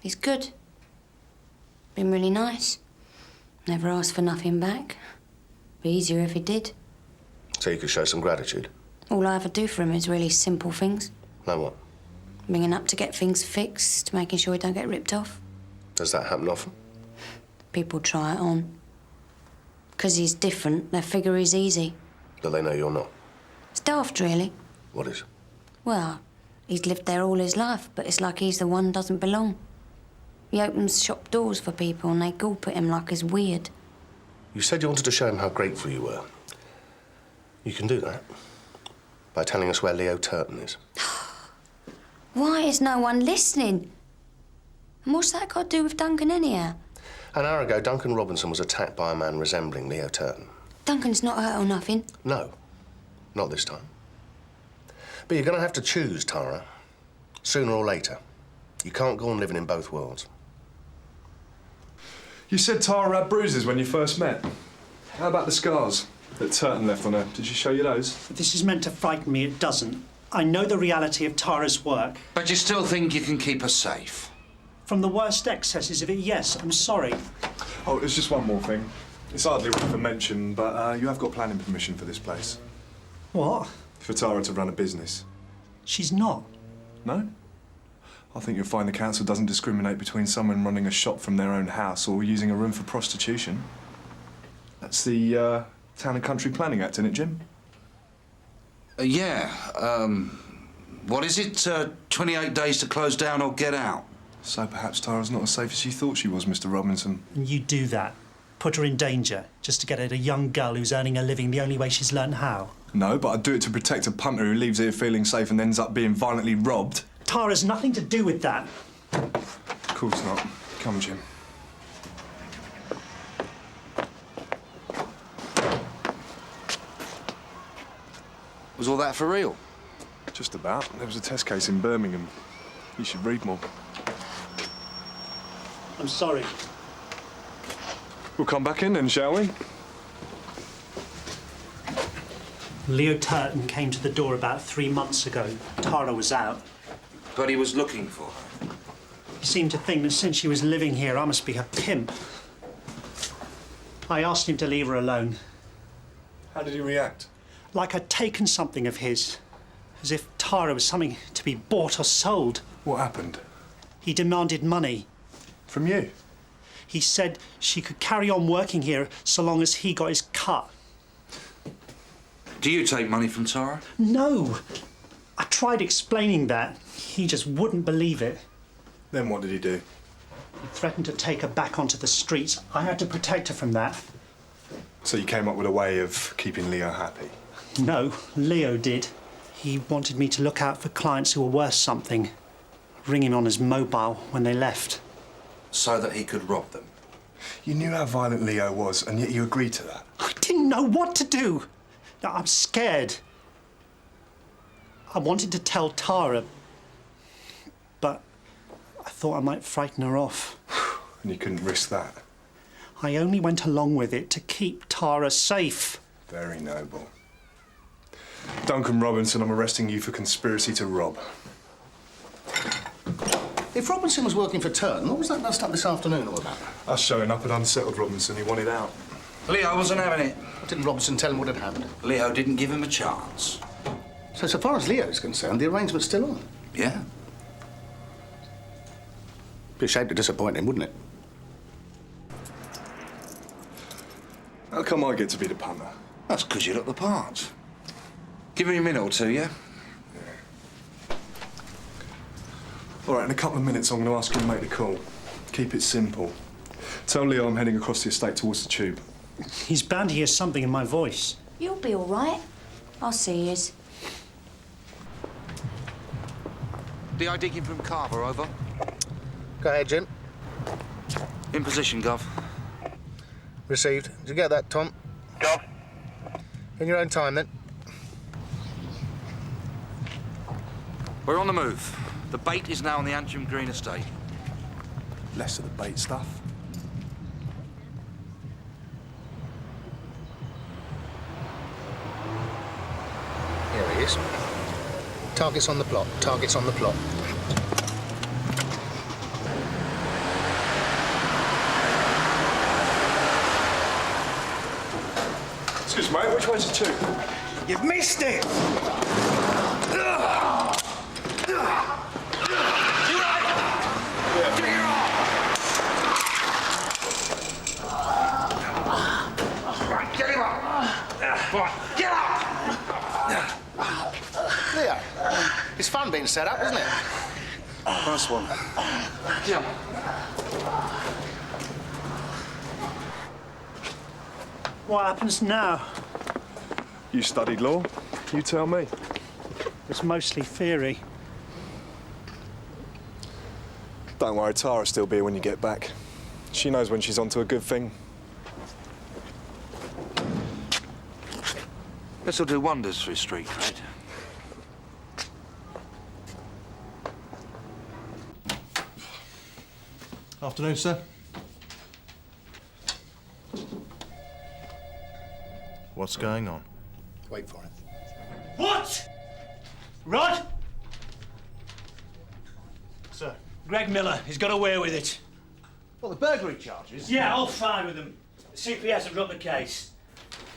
He's good. Been really nice. Never asked for nothing back. Be easier if he did. So you could show some gratitude? All I ever do for him is really simple things. Like what? Ringing up to get things fixed, making sure he don't get ripped off. Does that happen often? People try it on. 'Cause he's different, they figure he's easy. But they know you're not. It's daft, really. What is? Well, he's lived there all his life, but it's like he's the one who doesn't belong. He opens shop doors for people and they gulp at him like he's weird. You said you wanted to show him how grateful you were. You can do that by telling us where Leo Turton is. Why is no one listening? And what's that got to do with Duncan anyhow? An hour ago, Duncan Robinson was attacked by a man resembling Leo Turton. Duncan's not hurt or nothing. No, not this time. But you're going to have to choose, Tara, sooner or later. You can't go on living in both worlds. You said Tara had bruises when you first met. How about the scars that Turton left on her? Did she show you those? If this is meant to frighten me, it doesn't. I know the reality of Tara's work. But you still think you can keep her safe? From the worst excesses of it, yes. I'm sorry. Oh, there's just one more thing. It's hardly worth a mention, but you have got planning permission for this place. What? For Tara to run a business. She's not. No? I think you'll find the council doesn't discriminate between someone running a shop from their own house or using a room for prostitution. That's the Town and Country Planning Act, isn't it, Jim? Yeah. What is it? 28 days to close down or get out? So perhaps Tara's not as safe as you thought she was, Mr. Robinson. And you do that. Put her in danger, just to get at a young girl who's earning a living the only way she's learned how. No, but I'd do it to protect a punter who leaves here feeling safe and ends up being violently robbed. Tara's nothing to do with that. Of course not. Come, Jim. Was all that for real? Just about. There was a test case in Birmingham. You should read more. I'm sorry. We'll come back in then, shall we? Leo Turton came to the door about 3 months ago. Tara was out. But he was looking for her. He seemed to think that since she was living here, I must be her pimp. I asked him to leave her alone. How did he react? Like I'd taken something of his. As if Tara was something to be bought or sold. What happened? He demanded money. From you? He said she could carry on working here so long as he got his cut. Do you take money from Tara? No. I tried explaining that. He just wouldn't believe it. Then what did he do? He threatened to take her back onto the streets. I had to protect her from that. So you came up with a way of keeping Leo happy? No, Leo did. He wanted me to look out for clients who were worth something. Ring him on his mobile when they left. So that he could rob them? You knew how violent Leo was, and yet you agreed to that? I didn't know what to do. I'm scared. I wanted to tell Tara, but I thought I might frighten her off. And you couldn't risk that? I only went along with it to keep Tara safe. Very noble. Duncan Robinson, I'm arresting you for conspiracy to rob. If Robinson was working for Turton, what was that bust up this afternoon all about? Us showing up at unsettled Robinson. He wanted out. Leo wasn't having it. Didn't Robinson tell him what had happened? Leo didn't give him a chance. So far as Leo's concerned, the arrangement's still on? Yeah. Be a shame to disappoint him, wouldn't it? How come I get to be the punter? That's because you look the part. Give me a minute or two, yeah? All right, in a couple of minutes, I'm going to ask you to make the call. Keep it simple. Tell Leo I'm heading across the estate towards the tube. He's bound to hear something in my voice. You'll be all right. I'll see yous. DI Deacon from Carver, over. Go ahead, Jim. In position, Gov. Received. Did you get that, Tom? Gov. In your own time, then. We're on the move. The bait is now on the Antrim Green estate. Less of the bait stuff. Here he is. Targets on the plot. Targets on the plot. Excuse me, mate, which way's the tube? You've missed it! Get him up! Right, get up! Leo, it's fun being set up, isn't it? Nice one. Yeah. What happens now? You studied law? You tell me. It's mostly theory. Don't worry, Tara'll still be here when you get back. She knows when she's onto a good thing. This'll do wonders for his street cred. Afternoon, sir. What's going on? Wait for it. What? Rod? Sir. Greg Miller, he's got away with it. Well, the burglary charges? Yeah, all fine with them. The CPS have dropped the case.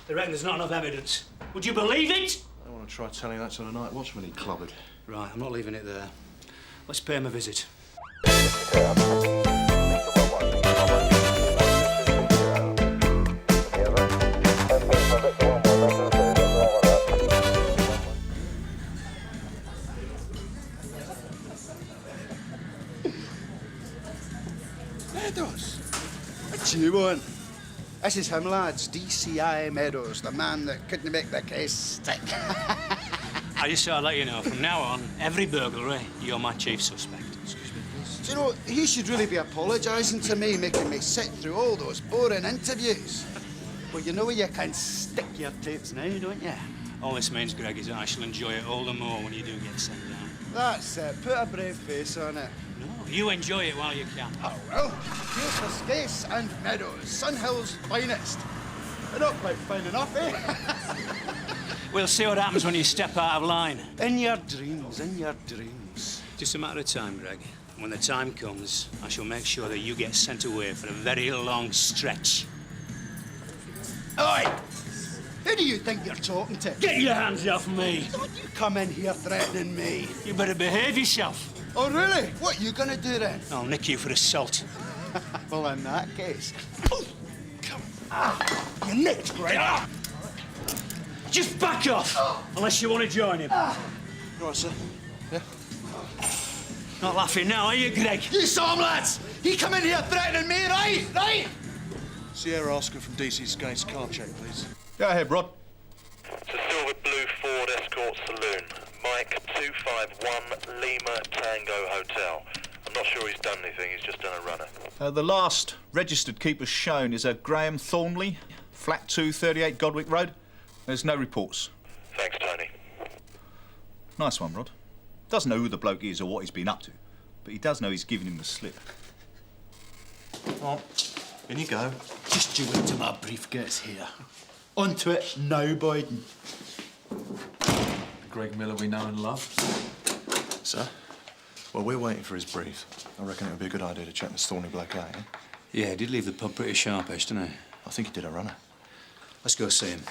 They reckon there's not enough evidence. Would you believe it? I don't want to try telling that to the night watchman he clobbered. Right, I'm not leaving it there. Let's pay him a visit. Meadows? What do you want? This is him, lads. DCI Meadows, the man that couldn't make the case stick. I just thought I'd let you know, from now on, every burglary, you're my chief suspect. Excuse me, please. Do you know, he should really be apologising to me, making me sit through all those boring interviews. Well, you know you can stick your tapes now, don't you? All this means, Greg, is that I shall enjoy it all the more when you do get sent down. That's it. Put a brave face on it. No, you enjoy it while you can. Oh, well, here's for Skace and Meadows, Sunhill's finest. They're not quite fine enough, eh? We'll see what happens when you step out of line. In your dreams, in your dreams. Just a matter of time, Greg. When the time comes, I shall make sure that you get sent away for a very long stretch. Oi! Who do you think you're talking to? Get your hands off me! Don't you come in here threatening me. You better behave yourself. Oh, really? What are you gonna do then? I'll nick you for assault. Well, in that case... You nicked, Greg. Just back off, unless you want to join him. Right, sir. Yeah? Not laughing now, are you, Greg? You saw him, lads! He come in here threatening me, right? Right? Sierra Oscar from DC Skate's car check, please. Go ahead, Rod. To Silver Blue Ford Escort Saloon. Mike 251 Lima Tango Hotel. I'm not sure he's done anything, he's just done a runner. The last registered keeper shown is a Graham Thornley, flat 238 Godwick Road. There's no reports. Thanks, Tony. Nice one, Rod. Doesn't know who the bloke is or what he's been up to, but he does know he's given him the slip. Oh, in you go. Just you wait till my brief gets here. Onto it now, Boyden. Greg Miller we know and love. Sir? Well, we're waiting for his brief. I reckon it would be a good idea to check the Thorny Black Eye, eh? Yeah, he did leave the pub pretty sharpish, didn't he? I think he did a runner. Let's go see him.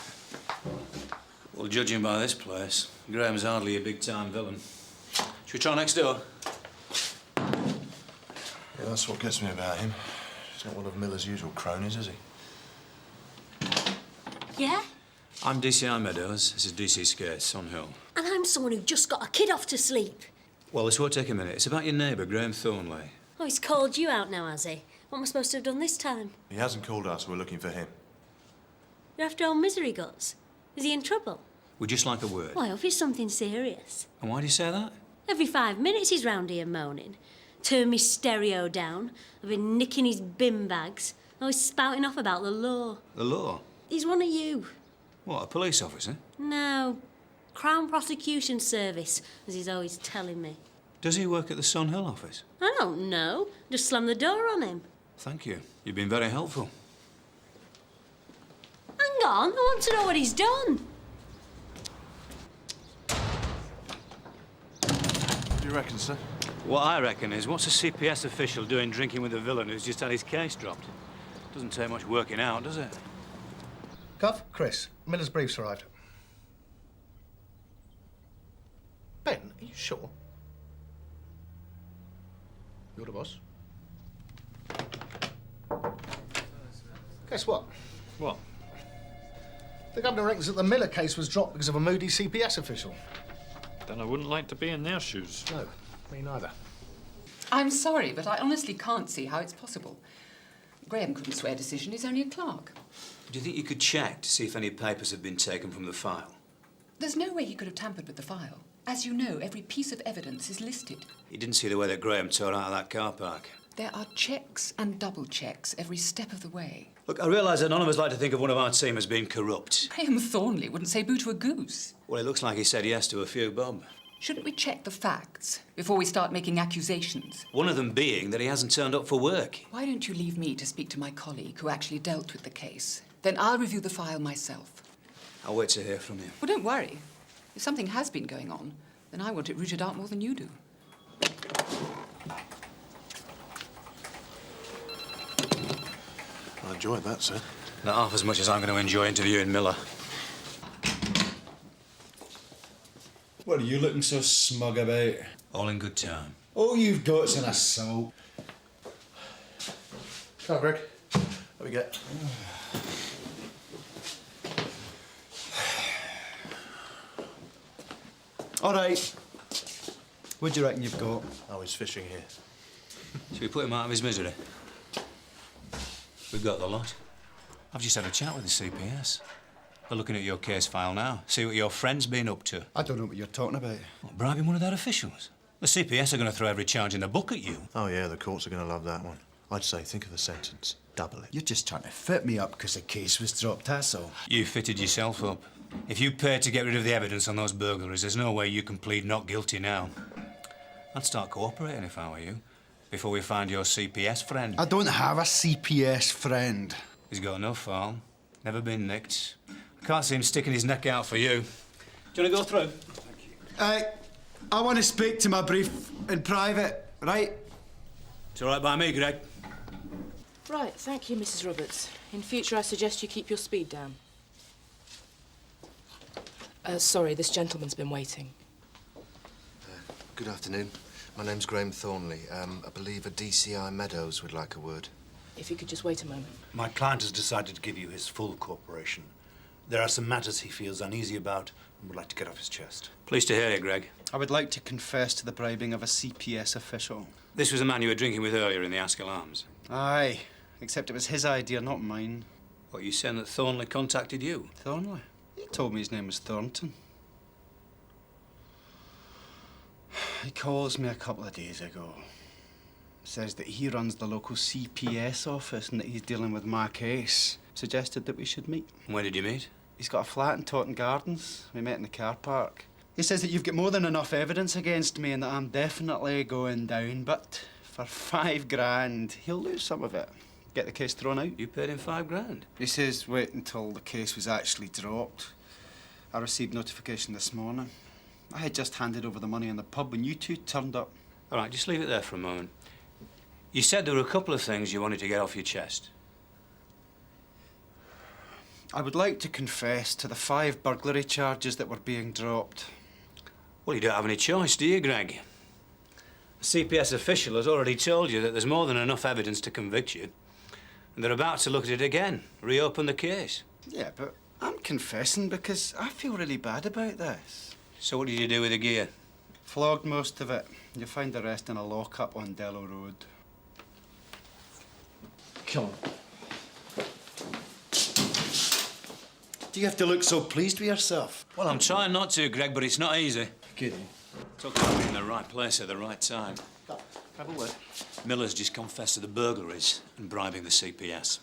Well, judging by this place, Graham's hardly a big-time villain. Should we try next door? Yeah, That's what gets me about him. He's not one of Miller's usual cronies, is he? Yeah? I'm DCI Meadows. This is DC Scarce, Son Hill. And I'm someone who just got a kid off to sleep. Well, this won't take a minute. It's about your neighbour, Graham Thornley. Oh, he's called you out now, has he? What am I supposed to have done this time? He hasn't called us. We're looking for him. You're after old Misery Guts? Is he in trouble? Would just like a word. Why, I hope it's something serious. And why do you say that? Every 5 minutes he's round here moaning. Turn me stereo down. I've been nicking his bin bags. Oh, he's spouting off about the law. The law? He's one of you. What, a police officer? No. Crown Prosecution Service, as he's always telling me. Does he work at the Son Hill office? I don't know. Just slam the door on him. Thank you. You've been very helpful. Hang on, I want to know what he's done. What do you reckon, sir? What I reckon is, what's a CPS official doing drinking with a villain who's just had his case dropped? Doesn't take much working out, does it? Gov, Chris, Miller's brief's arrived. Ben, are you sure? You're the boss. Guess what? What? The governor reckons that the Miller case was dropped because of a moody CPS official. Then I wouldn't like to be in their shoes. No, me neither. I'm sorry, but I honestly can't see how it's possible. Graham couldn't swear decision, he's only a clerk. Do you think you could check to see if any papers have been taken from the file? There's no way he could have tampered with the file. As you know, every piece of evidence is listed. You didn't see the way that Graham tore out of that car park. There are checks and double checks every step of the way. Look, I realise that none of us like to think of one of our team as being corrupt. Graham Thornley wouldn't say boo to a goose. Well, it looks like he said yes to a few, Bob. Shouldn't we check the facts before we start making accusations? One of them being that he hasn't turned up for work. Why don't you leave me to speak to my colleague who actually dealt with the case? Then I'll review the file myself. I'll wait to hear from you. Well, don't worry. If something has been going on, then I want it rooted out more than you do. I enjoyed that, sir. Not half as much as I'm going to enjoy interviewing Miller. What are you looking so smug about? All in good time. All you've got's an assault. Come on, Greg. What we get? All right. What do you reckon you've got? Oh, he's fishing here. Should we put him out of his misery? We've got the lot. I've just had a chat with the CPS. They're looking at your case file now. See what your friend's been up to. I don't know what you're talking about. What, bribing one of their officials? The CPS are going to throw every charge in the book at you. Oh, yeah, the courts are going to love that one. I'd say think of the sentence. Double it. You're just trying to fit me up because the case was dropped, that's all. You fitted yourself up. If you paid to get rid of the evidence on those burglaries, there's no way you can plead not guilty now. I'd start cooperating if I were you, before we find your CPS friend. I don't have a CPS friend. He's got no file, never been nicked. I can't see him sticking his neck out for you. Do you want to go through? I want to speak to my brief in private, right? It's all right by me, Greg. Right, thank you, Mrs. Roberts. In future, I suggest you keep your speed down. Sorry, this gentleman's been waiting. Good afternoon. My name's Graham Thornley. I believe a DCI Meadows would like a word. If you could just wait a moment. My client has decided to give you his full cooperation. There are some matters he feels uneasy about and would like to get off his chest. Pleased to hear you, Greg. I would like to confess to the bribing of a CPS official. This was a man you were drinking with earlier in the Askell Arms. Aye, except it was his idea, not mine. What, you saying that Thornley contacted you? Thornley? He told me his name was Thornton. He calls me a couple of days ago. Says that he runs the local CPS office and that he's dealing with my case. Suggested that we should meet. When did you meet? He's got a flat in Taunton Gardens. We met in the car park. He says that you've got more than enough evidence against me and that I'm definitely going down, but for £5,000, he'll lose some of it. Get the case thrown out. You paid him £5,000? He says wait until the case was actually dropped. I received notification this morning. I had just handed over the money in the pub when you two turned up. All right, just leave it there for a moment. You said there were a couple of things you wanted to get off your chest. I would like to confess to the 5 burglary charges that were being dropped. Well, you don't have any choice, do you, Greg? The CPS official has already told you that there's more than enough evidence to convict you. And they're about to look at it again, reopen the case. Yeah, but I'm confessing because I feel really bad about this. So what did you do with the gear? Flogged most of it. You'll find the rest in a lock-up on Dello Road. Come on. Do you have to look so pleased with yourself? Well, I'm trying not to, Greg, but it's not easy. Kidding. Talk about being in the right place at the right time. Have a word. Miller's just confessed to the burglaries and bribing the CPS.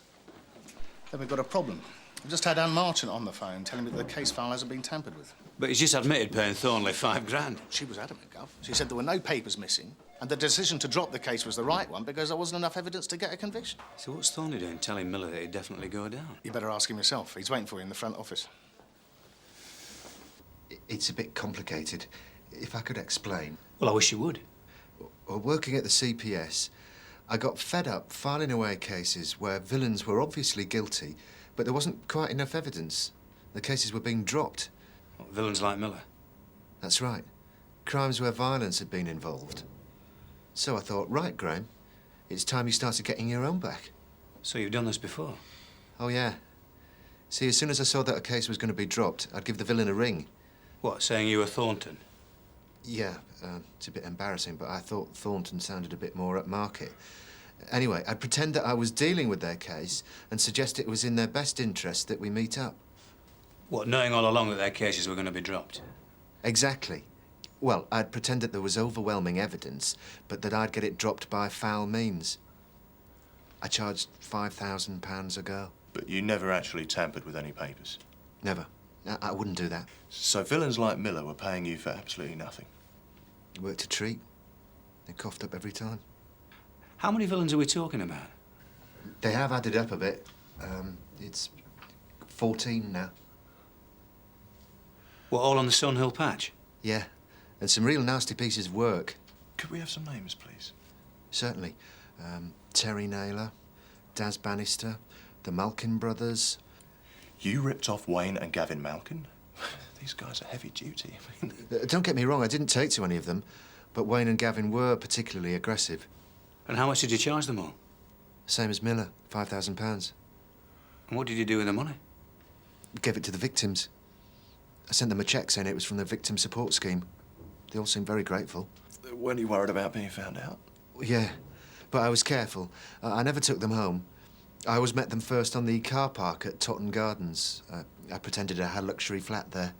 Then we've got a problem. I've just had Anne Marchant on the phone telling me that the case file hasn't been tampered with. But he's just admitted paying Thornley £5,000. She was adamant, Gov. She said there were no papers missing, and the decision to drop the case was the right one because there wasn't enough evidence to get a conviction. So what's Thornley doing, telling Miller that he'd definitely go down? You better ask him yourself. He's waiting for you in the front office. It's a bit complicated. If I could explain. Well, I wish you would. Well, working at the CPS, I got fed up filing away cases where villains were obviously guilty, but there wasn't quite enough evidence. The cases were being dropped. What, villains like Miller? That's right. Crimes where violence had been involved. So I thought, right, Graham, it's time you started getting your own back. So you've done this before? Oh, yeah. See, as soon as I saw that a case was going to be dropped, I'd give the villain a ring. What, saying you were Thornton? Yeah, it's a bit embarrassing, but I thought Thornton sounded a bit more upmarket. Anyway, I'd pretend that I was dealing with their case and suggest it was in their best interest that we meet up. What, knowing all along that their cases were going to be dropped? Exactly. Well, I'd pretend that there was overwhelming evidence, but that I'd get it dropped by foul means. I charged £5,000 a go. But you never actually tampered with any papers? Never. I wouldn't do that. So villains like Miller were paying you for absolutely nothing? Worked a treat. They coughed up every time. How many villains are we talking about? They have added up a bit. It's 14 now. What, all on the Sunhill patch? Yeah, and some real nasty pieces of work. Could we have some names, please? Certainly. Terry Naylor, Daz Bannister, the Malkin brothers. You ripped off Wayne and Gavin Malkin? These guys are heavy duty. Don't get me wrong, I didn't take to any of them, but Wayne and Gavin were particularly aggressive. And how much did you charge them all? Same as Miller, £5,000. And what did you do with the money? Gave it to the victims. I sent them a cheque saying it was from the victim support scheme. They all seemed very grateful. Weren't you worried about being found out? Yeah, but I was careful. I never took them home. I always met them first on the car park at Totton Gardens. I pretended I had a luxury flat there.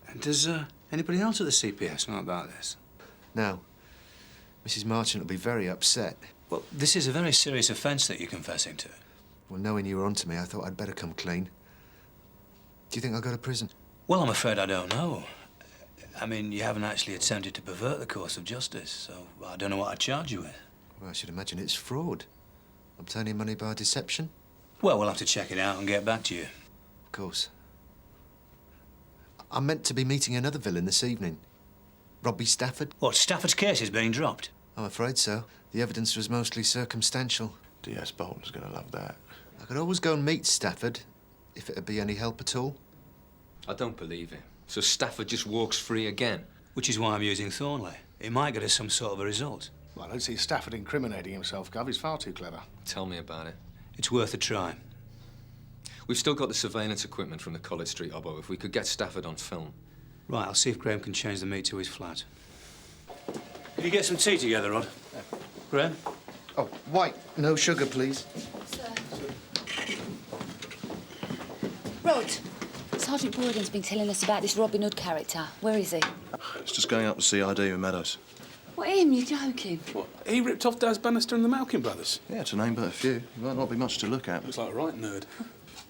And does anybody else at the CPS know about this? No. Mrs. Marchant will be very upset. Well, this is a very serious offence that you're confessing to. Well, knowing you were onto me, I thought I'd better come clean. Do you think I'll go to prison? Well, I'm afraid I don't know. I mean, you haven't actually attempted to pervert the course of justice, so I don't know what I'd charge you with. Well, I should imagine it's fraud. Obtaining money by deception? Well, we'll have to check it out and get back to you. Of course. I'm meant to be meeting another villain this evening. Robbie Stafford. What, Stafford's case is being dropped? I'm afraid so. The evidence was mostly circumstantial. DS Boulton's going to love that. I could always go and meet Stafford, if it'd be any help at all. I don't believe it. So Stafford just walks free again? Which is why I'm using Thornley. It might get us some sort of a result. Well, I don't see Stafford incriminating himself, Gov. He's far too clever. Tell me about it. It's worth a try. We've still got the surveillance equipment from the College Street Obbo. If we could get Stafford on film. Right, I'll see if Graham can change the meat to his flat. Could you get some tea together, Rod? Graham? Oh, white. No sugar, please. Rod, Sergeant Boyden's been telling us about this Robin Hood character. Where is he? It's just going up to CID with Meadows. What, him? You're joking? What? He ripped off Daz Bannister and the Malkin brothers? Yeah, to name but a few. Might not be much to look at. Looks like a right nerd.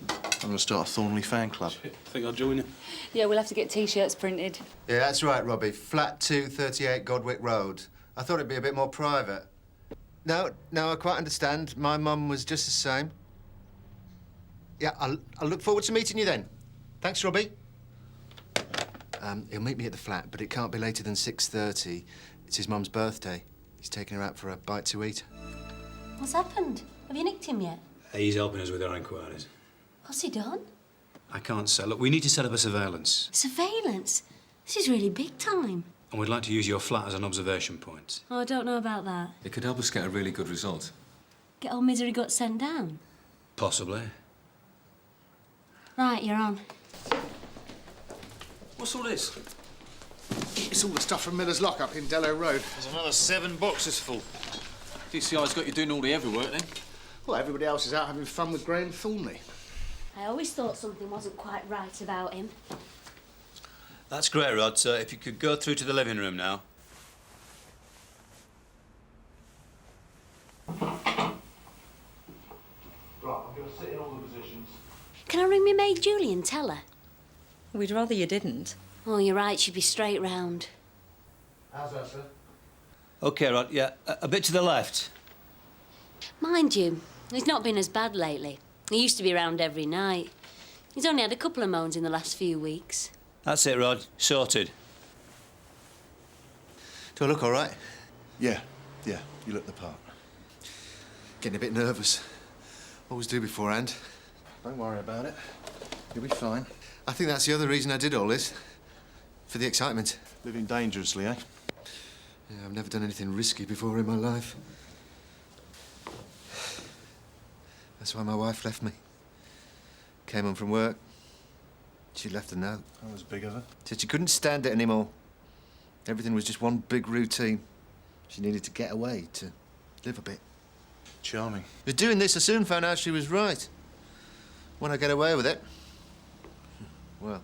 I'm going to start a Thornley fan club. Shit, think I'll join you? Yeah, we'll have to get T-shirts printed. Yeah, that's right, Robbie. Flat 238 Godwick Road. I thought it'd be a bit more private. No, I quite understand. My mum was just the same. Yeah, I'll look forward to meeting you then. Thanks, Robbie. He'll meet me at the flat, but it can't be later than 6:30. It's his mum's birthday. He's taking her out for a bite to eat. What's happened? Have you nicked him yet? He's helping us with our inquiries. What's he done? I can't say. Look, we need to set up a surveillance. Surveillance? This is really big time. And we'd like to use your flat as an observation point. Oh, I don't know about that. It could help us get a really good result. Get old Misery Gut sent down. Possibly. Right, you're on. What's all this? It's all the stuff from Miller's lockup in Dello Road. There's another 7 boxes full. DCI's got you doing all the heavy work, then? Well, everybody else is out having fun with Graham Thornley. I always thought something wasn't quite right about him. That's great, Rod. So if you could go through to the living room now. Right, I'm going to sit in all the positions. Can I ring me maid Julie and tell her? We'd rather you didn't. Oh, you're right, she'd be straight round. How's that, sir? OK, Rod, yeah, a bit to the left. Mind you, he's not been as bad lately. He used to be round every night. He's only had a couple of moans in the last few weeks. That's it, Rod. Sorted. Do I look all right? Yeah, you look the part. Getting a bit nervous. Always do beforehand. Don't worry about it. You'll be fine. I think that's the other reason I did all this. For the excitement. Living dangerously, eh? Yeah, I've never done anything risky before in my life. That's why my wife left me. Came home from work. She left a note. That was big of her. Said she couldn't stand it anymore. Everything was just one big routine. She needed to get away, to live a bit. Charming. But doing this, I soon found out she was right. When I get away with it, well,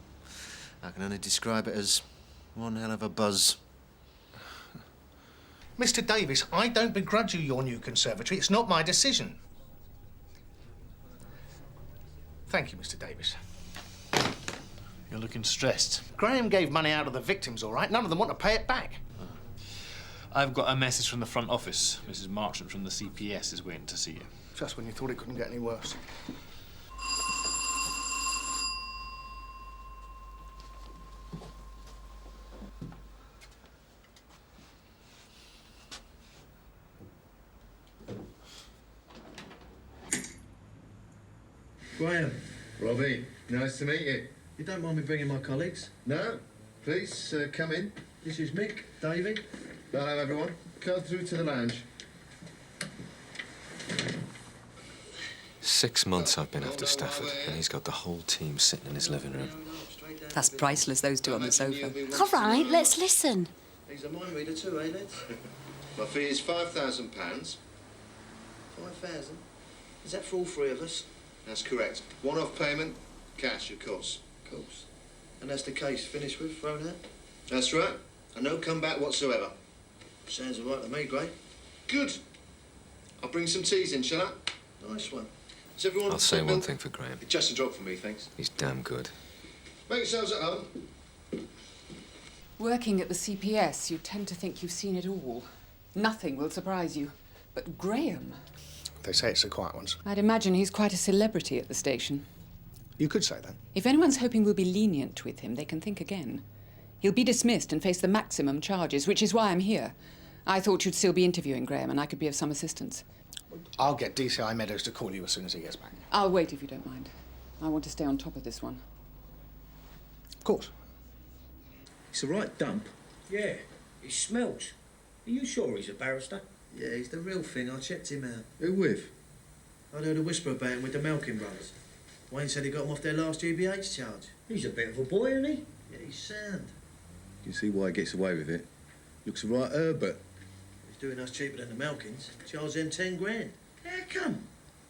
I can only describe it as one hell of a buzz. Mr. Davis, I don't begrudge you your new conservatory. It's not my decision. Thank you, Mr. Davis. You're looking stressed. Graham gave money out of the victims, all right. None of them want to pay it back. I've got a message from the front office. Mrs. Marchant from the CPS is waiting to see you. Just when you thought it couldn't get any worse. Graham. Robbie, nice to meet you. You don't mind me bringing my colleagues? No, please come in. This is Mick, David. Hello, everyone. Come through to the lounge. 6 months I've been after Stafford, and he's got the whole team sitting in his living room. That's priceless, those two on the sofa. All right, let's listen. He's a mind reader too, eh, lads? My fee is £5,000. 5,000? Is that for all 3 of us? That's correct. One-off payment, cash, of course. Of course. And that's the case finished with, thrown out? That's right. And no comeback whatsoever. Sounds all right to me, Gray. Good. I'll bring some teas in, shall I? Nice one. Is everyone... I'll say one thing for Graham. Just a drop for me, thanks. He's damn good. Make yourselves at home. Working at the CPS, you tend to think you've seen it all. Nothing will surprise you. But Graham... They say it's the quiet ones. I'd imagine he's quite a celebrity at the station. You could say that. If anyone's hoping we'll be lenient with him, they can think again. He'll be dismissed and face the maximum charges, which is why I'm here. I thought you'd still be interviewing Graham and I could be of some assistance. I'll get DCI Meadows to call you as soon as he gets back. I'll wait if you don't mind. I want to stay on top of this one. Of course. It's a right dump. Yeah, he smells. Are you sure he's a barrister? Yeah, he's the real thing. I checked him out. Who with? I'd heard a whisper about him with the Malkin brothers. Wayne said he got him off their last GBH charge. He's a bit of a boy, isn't he? Yeah, he's sound. You can see why he gets away with it. Looks a right Herbert. He's doing us cheaper than the Malkins. Charged them 10 grand. How come?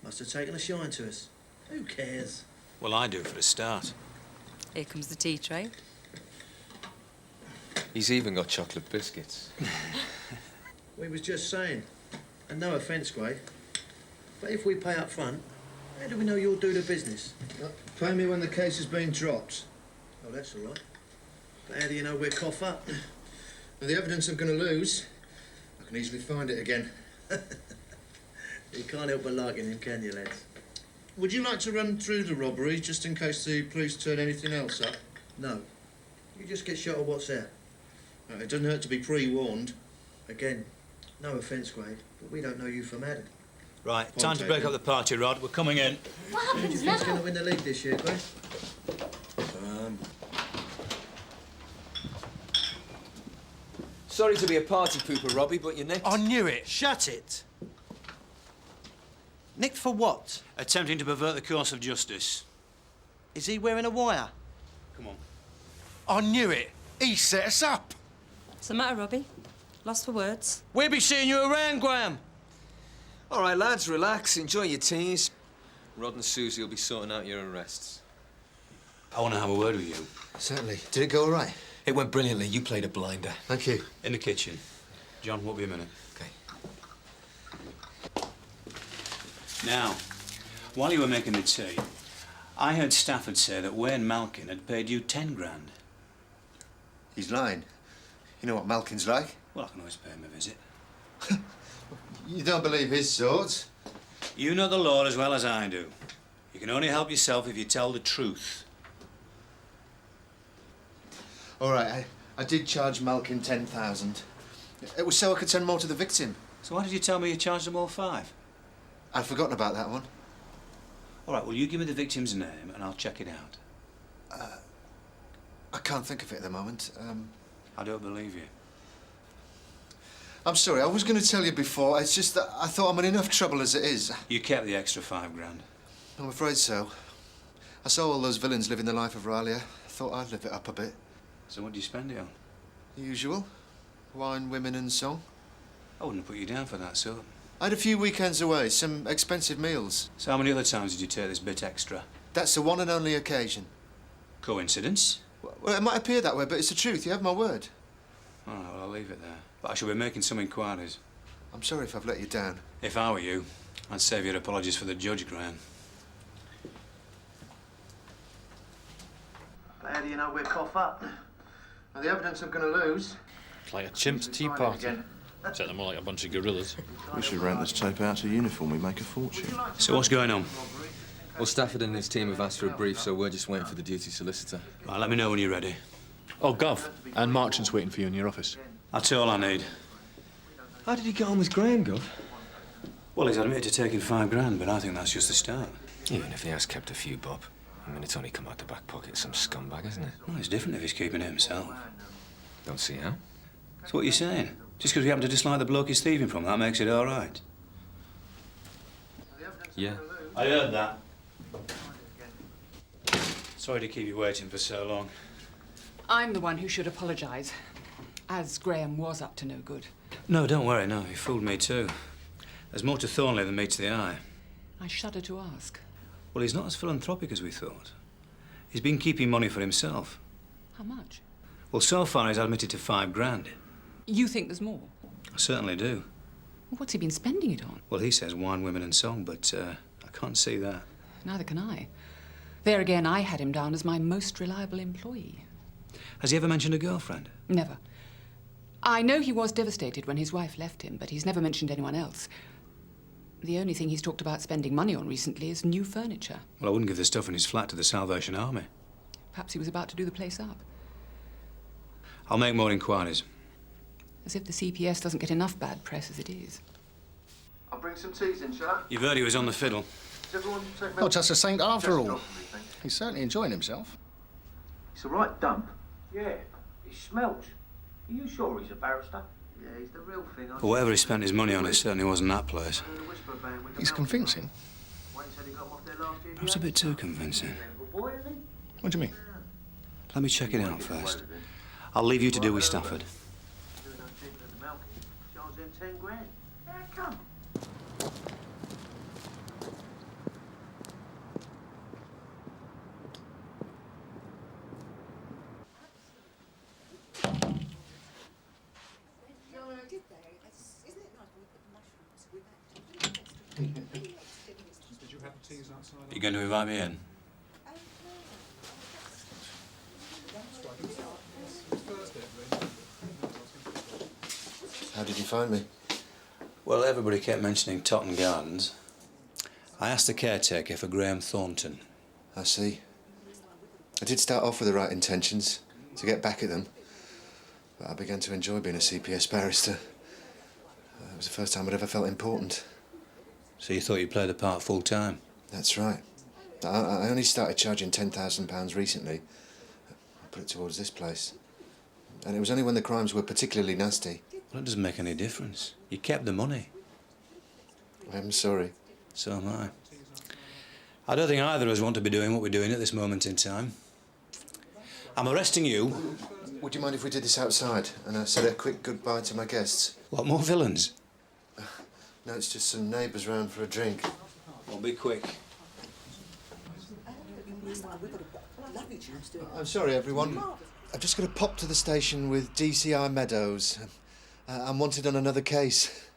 Must have taken a shine to us. Who cares? Well, I do for a start. Here comes the tea tray. He's even got chocolate biscuits. We was just saying, and no offence, Gray, but if we pay up front, how do we know you'll do the business? Pay me when the case has been dropped. Oh, that's all right. But how do you know we're cough up? With the evidence I'm going to lose, I can easily find it again. You can't help but liking him, can you, lads? Would you like to run through the robbery, just in case the police turn anything else up? No. You just get shot of what's there. It doesn't hurt to be pre-warned. Again, no offence, Gray, but we don't know you from Adam. Right, time to break up the party, Rod. We're coming in. What Who do you happens think's now? going to win the league this year, Gray? Sorry to be a party pooper, Robbie, but you nicked. I knew it. Shut it. Nicked for what? Attempting to pervert the course of justice. Is he wearing a wire? Come on. I knew it. He set us up. What's the matter, Robbie? Lost for words? We'll be seeing you around, Graham. All right, lads, relax. Enjoy your teas. Rod and Susie will be sorting out your arrests. I want to have a word with you. Certainly. Did it go all right? It went brilliantly. You played a blinder. Thank you. In the kitchen. John, won't be a minute. OK. Now, while you were making the tea, I heard Stafford say that Wayne Malkin had paid you 10 grand. He's lying. You know what Malkin's like? Well, I can always pay him a visit. You don't believe his swords? You know the law as well as I do. You can only help yourself if you tell the truth. All right, I did charge Malkin 10,000. It was so I could send more to the victim. So why did you tell me you charged them all 5? I'd forgotten about that one. All right, well, you give me the victim's name and I'll check it out. I can't think of it at the moment. I don't believe you. I'm sorry, I was going to tell you before. It's just that I thought I'm in enough trouble as it is. You kept the extra 5 grand. I'm afraid so. I saw all those villains living the life of Riley. I thought I'd live it up a bit. So what do you spend it on? The usual. Wine, women and song. I wouldn't put you down for that, so. I had a few weekends away, some expensive meals. So how many other times did you take this bit extra? That's the one and only occasion. Coincidence? Well, it might appear that way, but it's the truth. You have my word. All right, well, I'll leave it there. But I shall be making some inquiries. I'm sorry if I've let you down. If I were you, I'd save your apologies for the judge, Graham. How do you know we're cough up? Now, the evidence I'm going to lose. It's like a chimp's tea party. Except they're more like a bunch of gorillas. We should rent this tape out to uniform. We make a fortune. So what's going on? Well, Stafford and his team have asked for a brief, so we're just waiting for the duty solicitor. Right, let me know when you're ready. Oh, Gov. And Marchant's waiting for you in your office. That's all I need. How did he get on with Graham, Gov? Well, he's admitted to taking 5 grand, but I think that's just the start. Even if he has kept a few bob. I mean, it's only come out the back pocket. Some scumbag, isn't it? Well, it's different if he's keeping it himself. Don't see how. So what are you saying? Just because we happen to dislike the bloke he's thieving from, that makes it all right? Yeah. I heard that. Sorry to keep you waiting for so long. I'm the one who should apologise, as Graham was up to no good. No, don't worry, no. He fooled me too. There's more to Thornley than meets the eye. I shudder to ask. Well, he's not as philanthropic as we thought. He's been keeping money for himself. How much? Well, so far he's admitted to 5 grand. You think there's more? I certainly do. What's he been spending it on? Well, he says wine, women and song, but I can't see that. Neither can I. There again, I had him down as my most reliable employee. Has he ever mentioned a girlfriend? Never. I know he was devastated when his wife left him, but he's never mentioned anyone else. The only thing he's talked about spending money on recently is new furniture. Well, I wouldn't give the stuff in his flat to the Salvation Army. Perhaps he was about to do the place up. I'll make more inquiries. As if the CPS doesn't get enough bad press as it is. I'll bring some teas in, shall I? You've heard he was on the fiddle. Does everyone take Oh, just a saint after all. me, He's certainly enjoying himself. It's a right dump. Yeah, he smells. Are you sure he's a barrister? Yeah, he's the real thing. But whatever he spent his money on, it certainly wasn't that place. He's convincing. Perhaps a bit too convincing. What do you mean? Let me check it out first. I'll leave you to do with Stafford. Charge them 10 grand. Yeah, come. You going to invite me in? How did you find me? Well, everybody kept mentioning Totton Gardens. I asked the caretaker for Graham Thornton. I see. I did start off with the right intentions, to get back at them. But I began to enjoy being a CPS barrister. It was the first time I'd ever felt important. So you thought you played the part full time? That's right. I only started charging £10,000 recently. I put it towards this place. And it was only when the crimes were particularly nasty. Well, it doesn't make any difference. You kept the money. I'm sorry. So am I. I don't think either of us want to be doing what we're doing at this moment in time. I'm arresting you. Would you mind if we did this outside and I said a quick goodbye to my guests? What, more villains? No, it's just some neighbours round for a drink. Well, be quick. I'm sorry, everyone. I've just got to pop to the station with DCI Meadows. I'm wanted on another case.